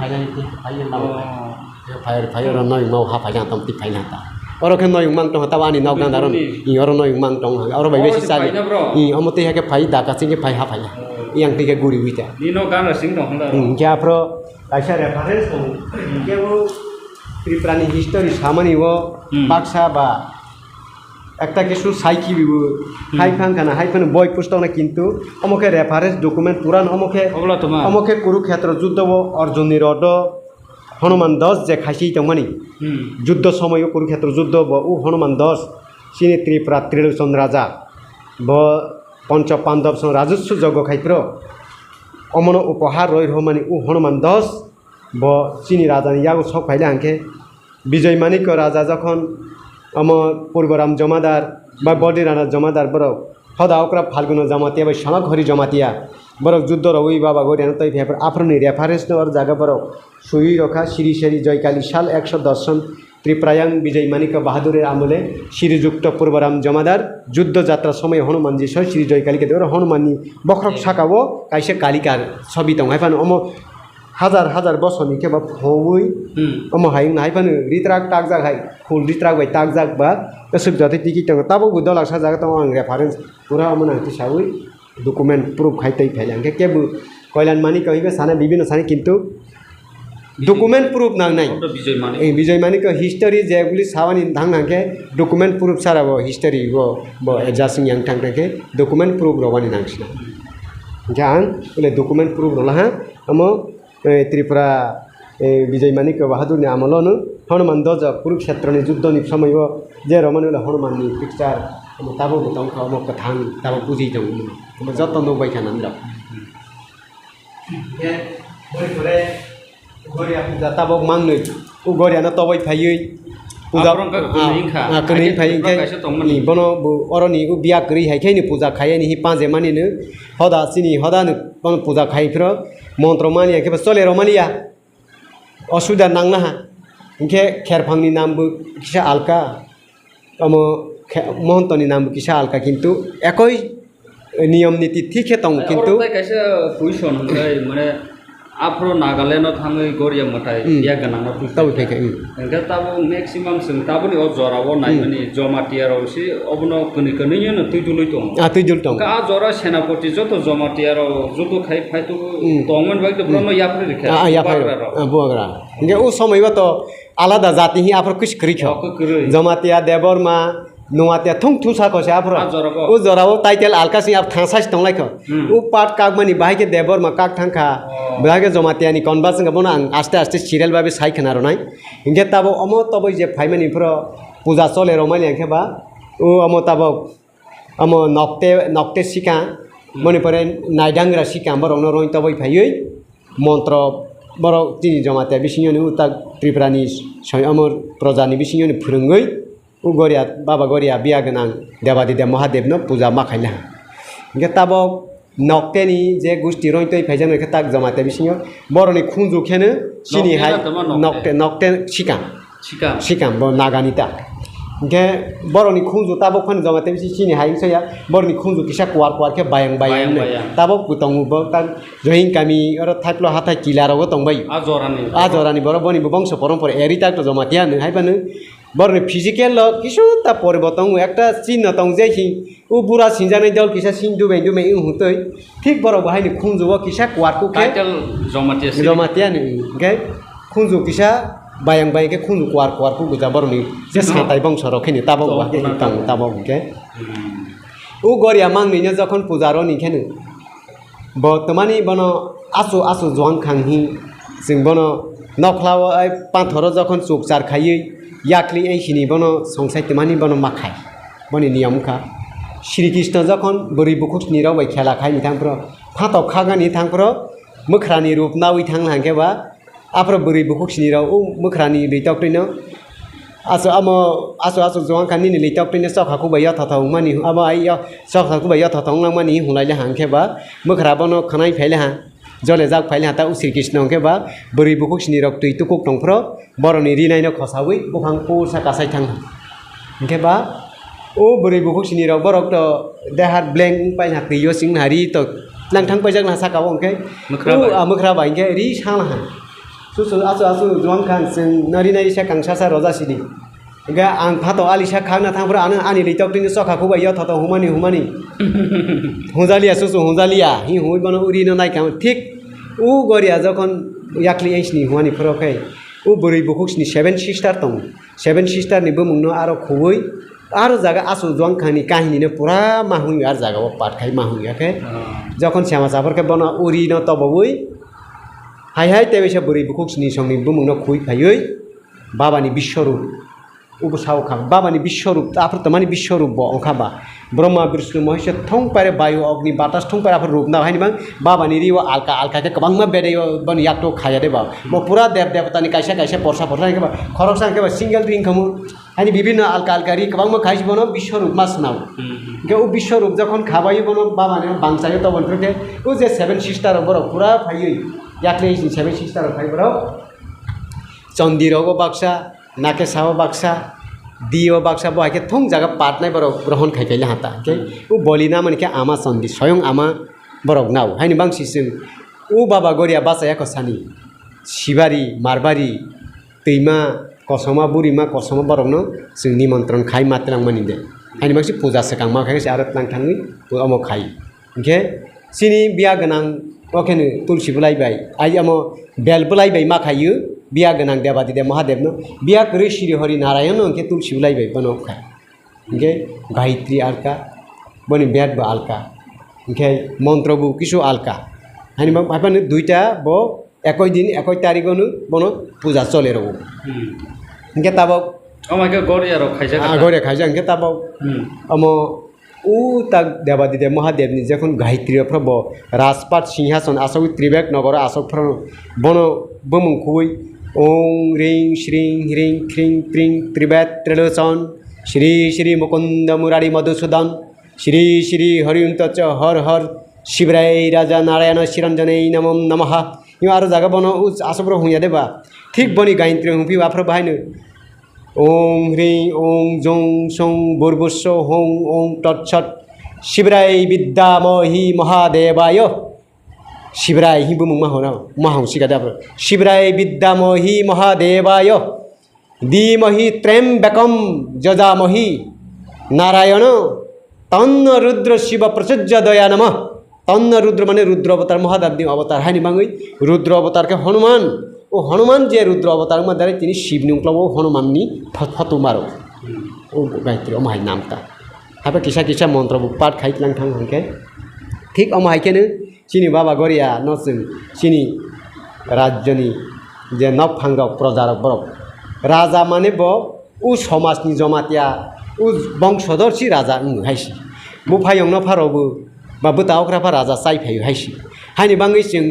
फाइर नय माउ हा फाइगा तमति फाइनाता orang kan noyung mang tong hatawa ni nok nandaron I orang noyung mang tong orang bayi besi sali I omote hake pai daka singe pai ha pai yang tiga guri wita ni no kan sing tong handa kya pro kaisa reference tong ke wo triprani history samani wo baksa ba একটা কিছু psyche বিবু হাইফাং খানা hyphen বই পুস্তক না কিন্তু অমকে reference document পুরান অমকে কুরুক্ষেত্র যুদ্ধ অর্জুন নিরদ हनुमान 10 जे खासी तंगमानि युद्ध समय कुरुक्षेत्र युद्ध ब उ हनुमान 10 सिनि त्रिपुरा त्रिलोचन राजा ब पंच पांडव सं राजस्व जग खाइप्रो अमन उपहार रय रमानि उ हनुमान 10 ब सिनि राजानि यागो सब फाइले आंखे विजय मानिक राजा जखन अम पूर्वराम जमादार बा बडिराना जमादार बर हदा ओकरा फाल्गुन जमातिया बा सनक हरि जमातिया बरक युद्ध रवि बाबा गरियान तै फेपर आफ्रोनि रेफारेन्स और जागा बरक सुई रखा श्री श्री जयकाली साल 110 सन त्रिपुरायां विजय मानिक बाहादुर आमले श्रीजुक्त पूर्वराम जमादार युद्ध यात्रा समय हनुमान जी श्री जयकाली के देवर हनुमाननि बख्रक साकावो काइसे कालिकार छवि दं हाइफान अम हजार बसरनि के बा फौई अम हाइं हाइफान रित्राक टाकजाक हाइ फुल रित्राक बाय टाकजाक बा कसुक जाते टिकिट दं ताबो गुदलाक सा जागा दं आं रेफारेन्स पूरा अमन हिसाबै डकुमेन्ट प्रुफ खाइतै फाइलांके केबु कल्याण मानिक कहिबे साने विभिन्न साने किन्तु डकुमेन्ट प्रुफ नांनाय विजय मानिक हिस्टरी जेगुली सावानि थांनांके डकुमेन्ट प्रुफ साराबो हिस्टरी बो एजासिं yang थांनांके डकुमेन्ट प्रुफ रवानि नांसिना जान ले डकुमेन्ट प्रुफ रला हा अमो त्रिपुरा विजय मानिक बाहादुरनि आमलनो हनुमान ध्वजा कुरुक्षेत्रनि युद्धनि समयबो जे रमानुला हनुमाननि पिक्चार ताबो दं खामो कथां ताबो पुजि दं जत्न नुबाय थानानै दं बरे गरिया पूजा ताबो मांनै उ गरियानो तबाय फायै पूजा कनै फायै नि बनो अरनि उ बिया करि हायखायनि पूजा खायनि हि पाजे मानिनो हदा सिनि हदानो बनो पूजा खायफ्र मंत्र मानिया के चले रमानिया असुविधा नांना हा इनके खेरफांनि नामबो किसा आलका अमो महन्तनि नामबो किसा आलका किन्तु एकई नियम नीति ठीक है तंग किन्तु कैसे कुइसन माने आफ्रो नागालैंड थाङै गरिया मथाय बिया गनांना तब फैखे इनके ताबो मैक्सिमाम जों ताबोनि अ जराव नायमानि जमाटियारावसि अबनो कनै तुइदुलै दं तुइदुल दं का जरा सेनापति जत जमाटियाराव जत खाय फायतो दंमोन बाय ब्रह्म याफ्रे रेखा बुआग्रा इनके उ समयबा तो आलादा जाति हि आफ्रो किस करिख जमाटिया देबरमा नवातिया थुं थुसा खसे आफ्रो उ जराव टाइटेल आलकासि आप थांसास दंलायख उ पाट कागमानि बाहायके देबरमा काग थांखा बाहायके जमातियानि कनभार्सन गबोना आं आस्ते आस्ते सिरियल बाबे साइखनारो नाय इनके ताबो अमो तबै जे फाइमानि फ्रो पूजा चले रमानि आंखेबा उ अमो ताबो अमो नक्ते सिका मने परे नायदांग्रा सिका बरनो रोइ तबै फायै मन्त्र बर तिनि जमातिया बिसिनि उता त्रिपुरानि अमर प्रजानि बिसिनि फोरोंगै उ गरिया बाबा गरिया बिया गोनां देवादिदेव महादेवनो पूजा माखायला इनके ताबो नक्तेनि जे गुस्ति रोइतै फाइजों इनके ताक जमाते बिसिनि बरनि खुंजु खेनो सिनि हाय नक्ते सिका ब नागानिता इनके बरनि खुंजु ताबो खन जमाते बिसि सिनि हाय सया बरनि खुंजु किसा क्वार के बायं ताबो गुतंगु ब ता जहिं कामी अर थाइप्लो हाथाय किलाराव तंबाय आ जरानि बर बनि बंश परम्परा एरि ताक जमातिया न हायबानो बरनि फिजिकल किसु ता परिवर्तन एकटा चिन्ह तंग जे हि उ बुरा सिंजानाय दल किसा सिन दुबे उ हुतै ठीक बर बाहायनि खुंजुव किसा क्वारकु के जमातिया न के खुंजु किसा बायं के खुंजु क्वारकु गुजा बरनि जे साताय बंश रखेनि ताबो बाके तंग ताबो के उ गरिया मांगनिनो जखन पुजारो निखेनो बर्तमानी बनो आसु जवान खांहि जों बनो नखलाव पाथर जखन चुकचार खायै याकली ऐसिनि बनो संसायतमानि बनो माखाय बनि नियमखा श्री कृष्ण जखन बोरै बुखुसनि रावबाय खेला खाय निथांफ्र फाथाव खागानि थांफ्र मोख्रानि रूप नावै थांनो हांखेबा आफ्र बोरै बुखुसनि राव उ मोख्रानि लैतावटैनो आसो जवान खानि लैतावटैनो सखाखौ बाय थाथाव मानि अब आइ सखाखौ बाय थाथाव मानि हुलायले हांखेबा मोख्रा बनो खनाय फायले हा जले जाग फाइले हाता श्री कृष्ण के बा बोरै बुखुसनि रक तै तुकुक दंफ्र बरनि रिनायनो खसावै बुखां पोसा कासाय थां के बा ओ बोरै बुखुसनि रक बरक तो देहात ब्लैंक पाइना तैयो सिं हारि तो लांथां पाइजाक ना साकाव अंके मोख्रा बाय के रि साना सुसु आसु जवान खान जों नरिनाय सा कांसासा रजासिनि गा आं फातो आलिसा खाना थांफ्र आनि लैतावटैनो सखाखौ बाय थाथाव हुमानि हुजालिया सुसु हुजालिया हि हुइ बनो उरिनो नायका ठीक उ गरिया जखन याकली ऐसनि हुवानि फरखै उ बोरै बुखुसनि 7 सिस्टार दं 7 सिस्टारनि बमुंनो आरो खौयै आरो जागा आसु जंखानि काहिनिनो पुरा माहुइ आरो जागाव पाटखाय माहुइयाखै जखन श्यामा साफरखै बनो उरिनो तबवै हाय तेबेसा बोरै बुखुसनि संनि बमुंनो खुइ फायै बाबानि विश्वरूप उपसावखा बाबानि विश्वरूप आफ्रतमानि विश्वरूप ब अंखाबा ब्रह्मा विष्णु महेश थं पारे वायु अग्नि बातास थं पारे आफ्र रूप ना हायनि बां बाबानि रिव आलका के गोबां बेदे बन याक्तो खाया देबा म पुरा देवतानि कायसा परसा के बा खरकसा के बा सिंगल रिंग खमु हायनि विभिन्न आलका रि गोबां म खाइस बनो विश्वरूप मासनाव के उ विश्वरूप जखन खाबाय बनो बाबानि बांसायो त बनफ्रके उ जे 7 सिस्टार बर पुरा फायै याक्ले 7 सिस्टार फाय बर चन्दिरगो बाक्सा नाके साव बाक्सा दियो बाक्सा बहाके थों जागा पाटनाय बर ग्रहण खाइफैले हाता के उ बलिना मानके आमा चन्दि स्वयं आमा बरक नाव हायनि बांसिसिम उ बाबा गरिया बासाया कसानि शिबारि मारबारि दैमा कसमा बुरिमा कसमा बरकनो जों निमन्त्रण खाइ मात्रं मानिदे हायनि बांसि पूजा सकां मा खायसे आरो नांथाङै अमो खाइ के सिनि बिया गोनां ओखेनो तुलसि बुलायबाय आइ अमो बेल बुलायबाय मा खायो बिया गोनां देवादिदेव महादेवनो बिया करै श्री हरि नारायण अंके तुलसी बुलायबाय बनो खाय इंके गायत्री आलका बनि बेद आलका इंके मंत्रबु किसु आलका हानि बापानो दुइटा ब एकय दिन एकय तारिखनो बनो पूजा चले रहो Hingke tabok Amaike gori aro khaija ka. agore khaija hingke tabok amo उ तक देवादिदेव महादेव नि जखन गायत्री प्रभ राजपाट सिंहासन आसक त्रिबेक नगर आसक बन बमुखुई ओं ह्रीं श्रीं ह्रीं क्रीं प्रीं त्रिबेत त्रिलोचन श्री श्री मुकुंद मुरारी मधुसूदन श्री श्री हरिंत च हर हर शिवराय राजा नारायण चिरंजने नमो नमः यो आरो जागा बन उ आसक हुया देबा ठीक बनी गायत्री हुफि वाफ्र बाहायनो ओं ह्रीं ओं जं सं बुर्बुस्व हों ओं तत्सत शिवराय विद्यामहि महादेवाय शिवराय ही बुमुं माहोना माहं सिगादाबो शिवराय विद्यामहि महादेवाय धीमहि त्र्यंबकं जजामहि नारायण तन्न रुद्र शिव प्रचोदया नमः तन्न रुद्र माने रुद्र अवतार महादेव अवतार हानि बाङै रुद्र अवतार के हनुमान ओ हनुमान जे रुद्र अवतार में दारे तिनी शिव नुंक्लाव हनुमान नि फतो मारो ओ गायत्री अमाय नामता हाबे किसा किसा मंत्र पाठ खाइतलां थां हंके ठीक अमाय केनो चिनी बाबा गरिया नसों चिनी राज्यनि जे नब फांगाव प्रजारक बरक राजा माने ब उ समाजनि जमातिया उ वंशधरसि राजा हाइसि बु फायंनो फारावबो बा बुतावक्राफा राजा साइफाय हाइसि हानि बाङै जों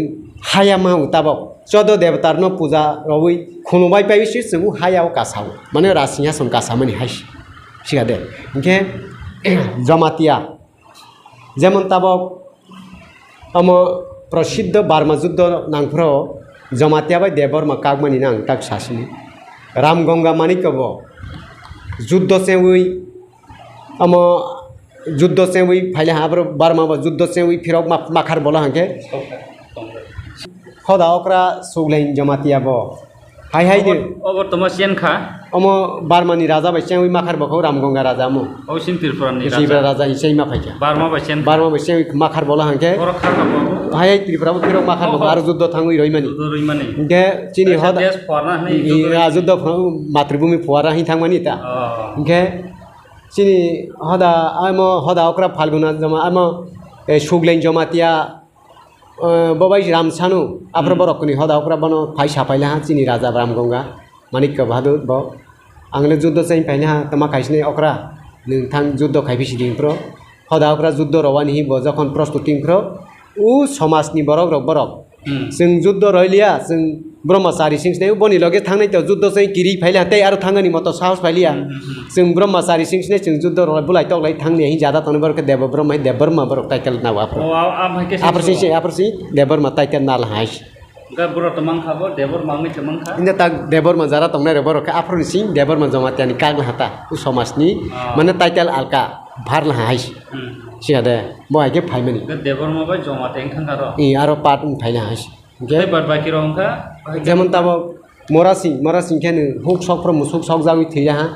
हाया माउ ताबक चौदह देवतार न पूजा रवै खुनुबाय पाइसि जों हायाव कासाव माने रासिंहासन कासा माने हाइसि सिगादे इनके जमातिया जेमन ताबक अम प्रसिद्ध बार्मा युद्ध नांफ्राव जमातिया बाय देवबर्मा कागमानि नां ताक सासिनि रामगंगा मानिकब युद्ध सेवै अम युद्ध सेवै फाइले हाब्र बार्मा युद्ध सेवै फिरक माखार बोला हंके खदा ओकरा सुगलाइन जमातिया बो हाय हाय दे अबर तमा सेन खा अम बार्मानि राजा बायसें बै माखार बखौ रामगंगा राजा मो औ सिन त्रिपुरानि शिवरा राजा इसे मा फाइजा बारमा बायसेन बार्मा बायसें माखार बोला हंके और खा बाबू हाय हाय त्रिपुराबो फिरक माखार बखौ आरो युद्ध थांगै रइमानि रइमानि इनके चिनि हदा देश फरना नै युद्ध मातृभूमि फुवारा हि थांमानि ता इनके चिनि हदा आम हदा ओकरा फाल्गुना जमा आम सुगलाइन जमातिया बबाई रामसानु आफ्रो बरकनि हदा ओकरा बनो फाइ साफाइला हा चिनि राजा रामगंगा मानिक बहादुर ब आंले युद्ध चाहिँ फाइला हा तमा खाइसने ओकरा नोंथां युद्ध खाइफिसिदिंफ्रो हदा ओकरा युद्ध रवानि हि ब जखन प्रस्तुतिंफ्रो उ समाजनि बरक जों युद्ध रइलिया जों ब्रह्मचारी सिंसने बनि लगे थांनाय त युद्ध चाहिँ गिरि फाइला तै आरो थांगनि मत साहस फाइलिया जों ब्रह्मचारी सिंसने जों युद्ध बुलाइ तगलाइ थांने हि जादा तन बरक देव ब्रह्म बरक टाइटल नाव आफ्रो आपरसि देवबर्मा टाइटल नाल हाइस गा बुरा तमन खाबो देवर मांगै तमन खा इन ता देवबर्मा जरा तंगनाय बरक आफ्रो सिं देवबर्मा जमातियानि काग हाता उ समाजनि माने टाइटल आलका भार हाइस सिगादे बहायके फाइमानि देवबर्मा बाय जमा तें थांगा र इ आरो पाट फाइला हाइस ओके बाद बाकी रंखा जेमन ताब मरासिं केनो हुक सकफ्र मुसुक सक जावि थैया हा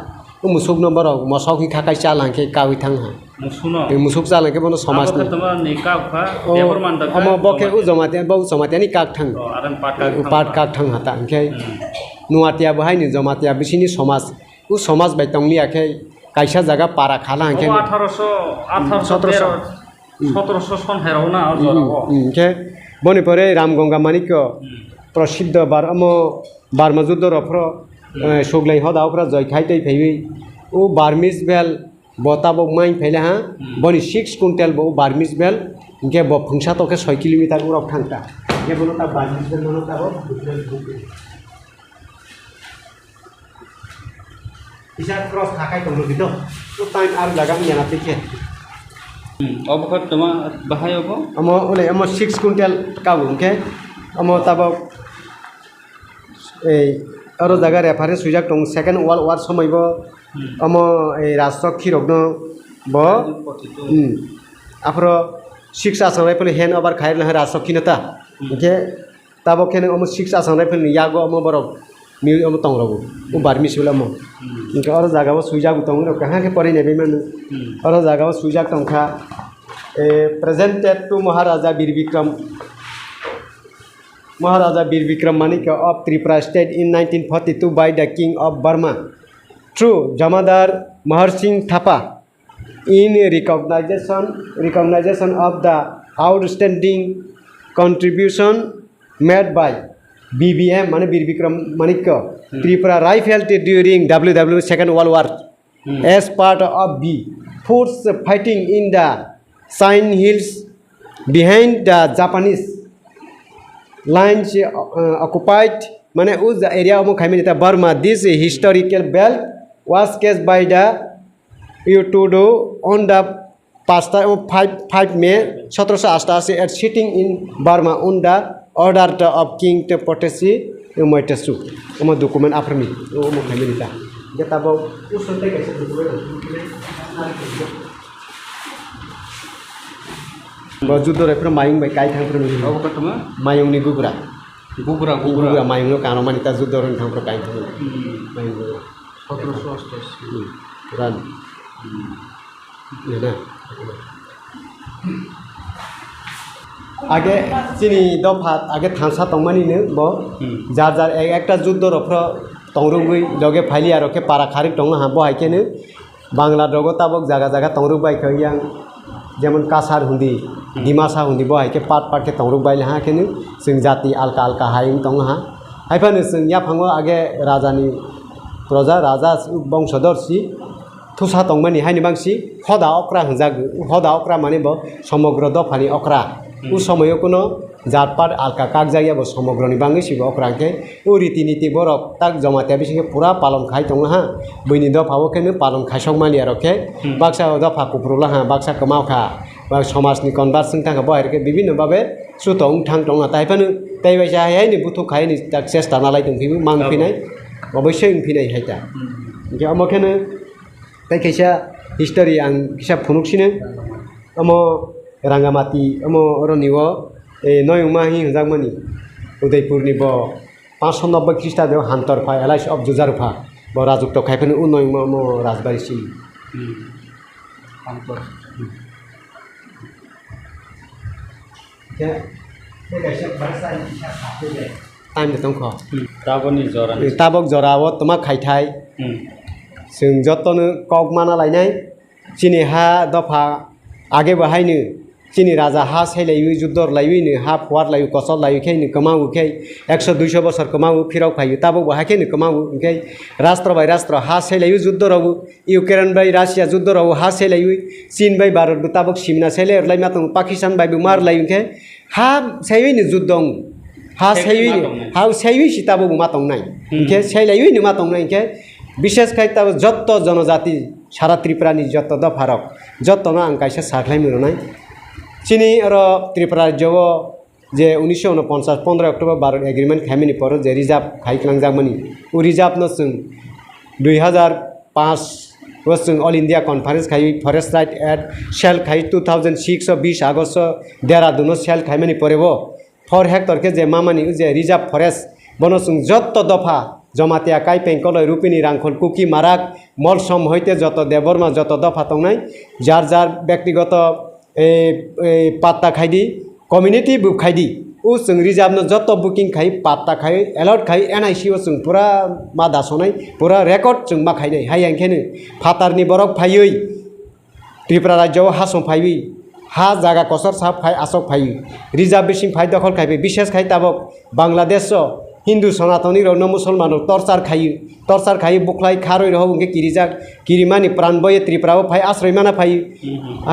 उ मुसुक न बरक मसक हि खाकाय चालांके कावि थां हा मुसुनो ए मुसुक चालांके बनो समाज नि तमा निका खा देवबर्मा द अम बके उ जमातिया बहु जमातियानि काग थां आरन पाट काग थां हाता ओंखे नुवातिया बहायनि जमातिया बिसिनि समाज उ समाज बायतंनि आखे कायसा जागा पारा खाला आंखे 1700 सन हेरावना ओंखे बनि परे रामगंगा मानिक प्रसिद्ध बार्मा युद्ध रफ्र सुगलाइ हदा ओकरा जयखाइ तै फैबै उ बार्मिस बेल बताबो माइ फैला हा बनि 6 कुंटल बो बार्मिस बेल इनके ब फंसा तके 6 किलोमीटर उराव थांता के बोलो ता बार्मिस बेल मनो ताबो इसा क्रॉस खाकाय तंगलो बिदो तो टाइम आर जागा याना तेके अब खत तमा बाहाय अब अम ओले अम 6 कुंटल काबो ओके अम ताबो ए आरो जागा रेफारेंस सुजाक दं सेकेंड वर्ल्ड वार समयबो अम ए राष्ट्र खिरगनो ब आफ्रो 6 आसाम राइफल हैंड ओवर खाइरल राष्ट्र खिनता ओके ताबो केन अम 6 आसाम राइफल यागो अम बरक मी अम तंगरबो उ बारमी सुलम इनके आरो जागाबो सुजाक तंगरो कहां के परि नेबे मन आरो जागाबो सुजाक तंखा ए presented to Maharaja Bir Bikram Manik of Tripura state in 1942 by the king of Burma through Jamadar Mahar Singh Thapa in recognition of the outstanding contribution made by BBM माने वीर विक्रम माणिक्य Tripura rifle during WW Second World War as part of B force fighting in the Sine Hills behind the Japanese lines occupied माने उस area में खाई था Burma. This historical belt was cast by the Utudo on the 5 May 1788 at sitting in Burma on the order of King Tepotesi Umaitesu. Uma dokumen apremi, uma kami nita. Kita bawa usul tega dokumen. Baju tu repro mayung baik kait hampir ni. Apa ketemu? Mayung ni gugura. Gugura. Mayung lo kano manita judo orang hampir kait hampir. Mayung gugura. 1788. Ran. Nah. आगे चिनी दफा आगे थांसा तंगमानी ने बो jar jar एकटा जुद्ध रफ्र तंगरुगै लगे फाइली आरोके पारा खारिक दङ हा बो हाइकेनो बांग्ला दगो ताबक जागा जागा तंगरुबाय खयां जेमन कासार हुंदी दिमासा हुंदी बो हाइके पाट पाट के तंगरुबाय हा केनो जों जाति आलका आलका हाइं दङ हा हाइफानो जों या फांगो आगे राजानि प्रजा राजा वंशधरसि थुसा तंगमानी हाइनि बांसि हदा अक्रा हजागो हदा अक्रा माने बो समग्र दफानि अक्रा उस समय कोनो जात पात आलका काक जाया बो समग्रनि बांगै सिबो अक्राके उ रीति नीति बरक ताक जमातिया बिसिंगे पूरा पालन खाइ दङ हा बैनि दफावो केनो पालन खाइसं मालिया रखे बाक्सा दफा कुफ्रुला हा बाक्सा कमावखा बा समाजनि कनभार्सन थांगा बहायरके विभिन्न भाबे सुतों थां दङ ताइफानो ताइबायसा हायनि बुथु खायनि ताक चेष्टा नालाय दंफिबो मांफिनाय अबयस्य इंफिनाय हायता के अमखेनो ताइ कैसा हिस्टरी आं किसा फुनुकसिनो अमो रांगामाटी अमो रनिवो नयमाही हजागमानी उदयपुरनि ब 590 ख्रीष्टाब्दआव हान्टरफा एलाइस अफ जुजारफा ब राजुक्त खायफानो उनयमा मो राजबारिसिम हान्टर टाइम दं ख ताबनि जरा ताबक जराव तमा खायथाय जों जतनो कगमाना लायनाय चिनि हा दफा आगे बहायनो चिनी राजा हा सैलायु जुद्धर लायुनो हा फुवार लायु कसर लायुखे कमाऊ खे 100-200 बছर कमाऊ फिराव फायु ताबो बहाखे कमाऊ ओंखे राष्ट्र बाय राष्ट्र हा सैलायु जुद्धराव इउक्रेन बाय रासिया जुद्धराव हा सैलायु चीन बाय भारत ताबक सिमना सैलाय लाय मातंग पाकिस्तान बाय मार लायुखे हा सैयैनो जुद्धं हा सैयु सिताबो मातंग नाय ओंखे सैलायु मातंग नाय ओंखे विशेष खाय ताबो जत्त जनजाति सारा त्रिपुरानि जत्त दफारक जत्तना आं कायसा साख्लाय मोननाय चिनी और त्रिपुरा राज्य जे 1949 15 अक्टोबर भारत एग्रीमेंट खामिनी पर जे रिजार्व खाइख्लांजामनि उ रिजार्व न जों 2005 जों ऑल इंडिया कॉन्फ्रेंस खाइ फॉरेस्ट राइट एट सेल खाइ 2006 20 आगस्ट देहरादून सेल खाइमानी परेबो 4 हेक्टर के जे मामानी जे रिजार्व फॉरेस्ट बनो जों जत्त दफा जमातिया काई पेंकल रूपिनी रांखल कुकी माराक मल सम हईते जत देवबर्मा जत दफा तंगनाय जार जार व्यक्तिगत पात्ता खाइदी कम्युनिटी बुक खाइदी उस जों रिजार्व जत बुकिंग खाइ पात्ता खाइ एलाउट खाइ NIC जों पूरा मा दासनाय पूरा रेकर्ड जों मा खाइनाय हाय आंखेनो फातारनि बरक फायै त्रिपुरा राज्यआव हा सम फायै हा जागा कसर सा फाय आसक फायै रिजार्वेशन फाय दखल खाइ विशेष खाइ ताबक बांग्लादेश हिंदू सनातनी रौन मुसलमान टर्चार खाई बुखलाई खारोई रहो उनके किरिजाक किरिमानी प्राणबये त्रिपुराव फाय आश्रयमाना फाय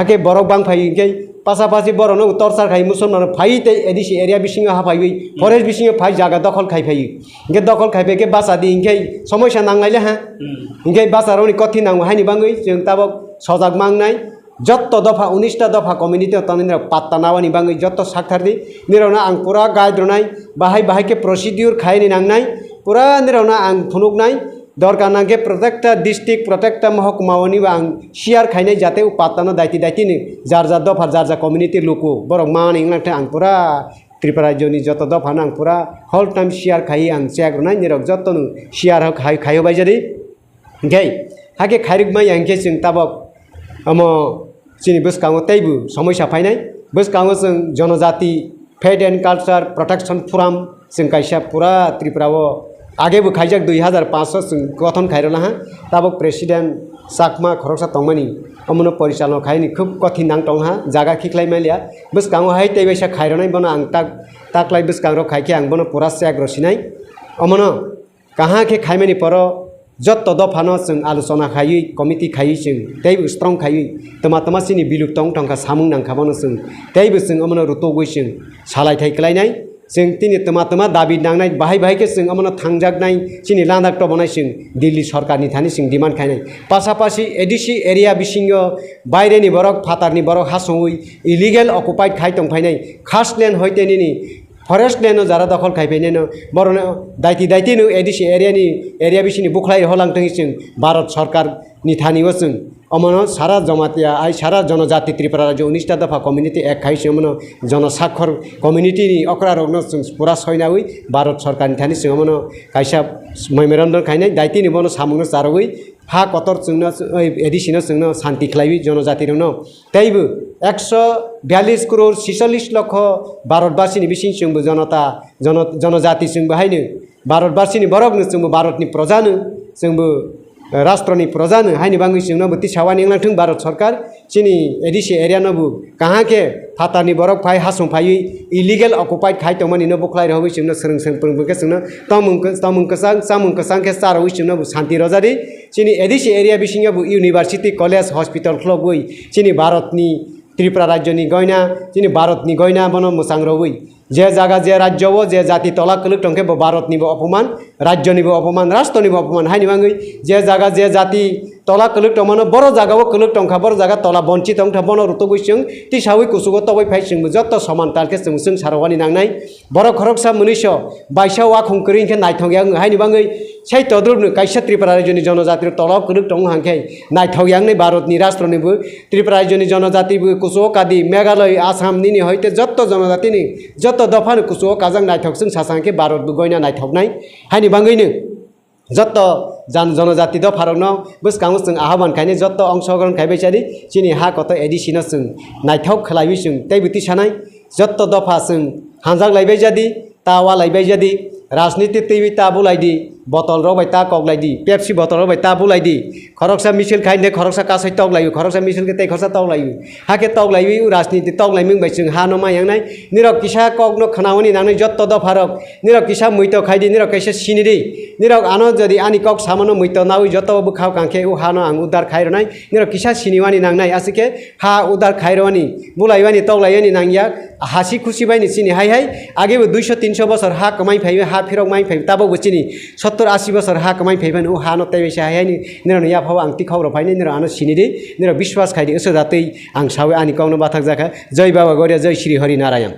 आके बरक बां फाय इनके पासापासी बरन टर्चार खाई मुसलमान फाय ते एदिसि एरिया बिसिंग हा फाय फरेस्ट बिसिंग फाय जागा दखल खाई फाय इनके दखल खाई के बासा दी इनके समस्या नांलायले हा इनके बासा रौनि कथि नांगौ हायनि बांगै जों ताबक सजाग मांगनाय जत्त दफा 19टा दफा कम्युनिटी तनिन्द्र पात्ता नावानी बांगै जत्त साखथारदि निरावना आं पूरा गायद्रनाय बाहाय के प्रोसिड्यूर खायनि नांनाय पूरा निरावना आं फुनुकनाय दरकार नांगे प्रत्येकटा डिस्ट्रिक्ट प्रत्येकटा महकुमावनि आं शेयार खायनाय जाते पात्तानो दायति जार जार दफा जार जार कम्युनिटी लोको बरक माने इंलांथे आं पूरा त्रिपुरा राज्यनि जत्त दफा आं पूरा होल टाइम शेयार खाय आं चेयारनाय निराव जत्तनो शेयार खायबाय जादि ओंखे हाके खारिक माय आंखे जों ताबक अमो चिनी बसकांगो तैबो समस्या फायनाय बसकांगो जों जनजाति फेड एंड कल्चर प्रोटेक्शन फोराम जों कायसा पूरा त्रिपुराव आगे खाइजाक 2005 जों गठन खायरला हा ताबक president sakma khoroksa tongmani amano porichalona khaini khub kothin nang tongha jaga khiklai malia bwskango hai teibaisa khaironai bono ang taklai bwskang rok khaike ang bono pura sek rosinai amano kaha ke khaimani poro jotto dofano जों आलोचना खायै committee खायै जों तैबो स्ट्रं खायै तमा सिनि बिलुक तंग तंका सामुं नांखाबानो जों तैबो जों अमनो रुतोगै जों सालायथाय खालायनाय जों तिनि तमा दाबि नांनाय बाहाय के जों अमनो थांजागनाय सिनि लांदाक टबनाय जों दिल्ली सरकारनि थानि जों डिमान्ड खायनाय पासापासि एडिसि एरिया बिसिङो बायरेनि बरक फातारनि बरक हासङै इलिगेल अकुपाइड खाय तंफायनाय खासलेन्ड हयतेनि फरेस्ट लैंड जरा दखल खायफैनो बरनो दायथि नो एडिसि एरिया बिसिनि बुख्लाय हलांथों जों भारत सरकार निथानिबो जों अमनो सारा जमातिया आई सारा जनजाति त्रिपुरा राज्य 19टा दफा कम्युनिटी एक खाइसे अमनो जनसाक्षर कम्युनिटी नि अक्रा रगनो जों पुरा सयनावै भारत सरकार निथानि जों अमनो कायसा मेमोरेंडम खायनाय दायथि नि बनो सामुनो जारवै हा कतर जोंनो एडिसिनो जोंनो शांति खलायवि जनजाति नो तैबो 142 करोड़ 46 लाख भारतवासीनि बिसिं जोंबो जनजाति जों बाहायनो भारतवासीनि बरकनो जोंबो भारतनि प्रजानो जोंबो राष्ट्रनि प्रजानो हायनि बांगै जोंनो बति सावानि लांथों भारत सरकार चिनि एडिसि एरिया नबु कहाँ के फातानि बरक फाय हासं फायै इलिगेल अकुपाइड खाय तमनि न बुख्लाय रहबै जोंनो सोरं फोरोंबोके जोंनो तमुंकसां के सारवै जोंनो शांति रजारि चिनि एडिसि एरिया बिसिङाबो यूनिवर्सिटी कलेज हस्पिटल खुलगै चिनि भारतनि त्रिपुरा राज्यनि गयना चिनि भारतनि गयना बनो मोसां रवै जे जागा जे राज्यवो जे जाति तला कलुक टंके भारतनिबो अपमान राज्यनिबो अपमान राष्ट्रनिबो अपमान हायनि बांगै जे जागा जे जाति तला कलुक टमानो बर जागावो कलुक टंखा बर जागा तला बंचित टंखा बनो रुतगै जों तिसावै कुसुगो तबै फाय जोंबो जत्त समानतालके जों सारवानि नांनाय बर खरकसा मुनिस बाइसा वा खुंकरिंखे नायथंयां हायनि बांगै sai todrubno kaisa Tripura राज्यनि जनजाति तलाव कलुक टंग हांखे नायथंयां भारतनि राष्ट्रनिबो त्रिपुरा राज्यनि जनजाति कुसुओ कादि मेघालय आसामनि हयते जत्त जनजातिनि जत्त दफानो कुसुओ काजां नायथकजों सासांखे भारतबो गयना नायथकनाय हायनि बांगैनो जत्त जनजाति द फारकनो बसकांगो जों आह्वान खायने जत्त अंशग्रहण खायबायसारि चिनि हा कत एडिसिनो जों नायथक खलायबि जों तैबुति सानाय जत्त दफा जों हांजाग लायबाय जादि तावा लायबाय जादि राजनीति टीवी ताबुलायदि बतल रबाय ता कगलायदि पेप्सी बतल रबाय ता बुलायदि खरकसा मिছিল खायने खरकसा कासै तगलायो खरकसा मिছিল के तै खरसा तगलायो हाके तगलायो राजनीति तगलायमिं बाय जों हा नमा यांनाय निरक किसा कगनो खनावनि नांनाय जत्त द फारक निरक किसा मैतो खायदि निरक कैसे सिनिदि निरक आनो जदि आनि कग सामनो मैतो नावि जत्त बुखाव कांखे उ हानो आं उद्धार खायरनाय निरक किसा सिनिवानि नांनाय आसिके हा उद्धार खायरवानि बुलायवानि तगलायनि नांगिया हासि खुसि बायनि सिनि हाय आगेबो 200 300 बছর हा कमाइ फाइबे हा फिरक माइ फाइबे ताबो बचिनि 70-80 बছর हा कमाइ फाइबेन उ हा न तैबेसा हायनि निरन या फाव आंति खबर फाइने निर आनो सिनिदि निर विश्वास खायदि असो जातै आं सावे आनि काउनो बाथाक जाखा जय बाबा गौरिया जय श्री हरि नारायण।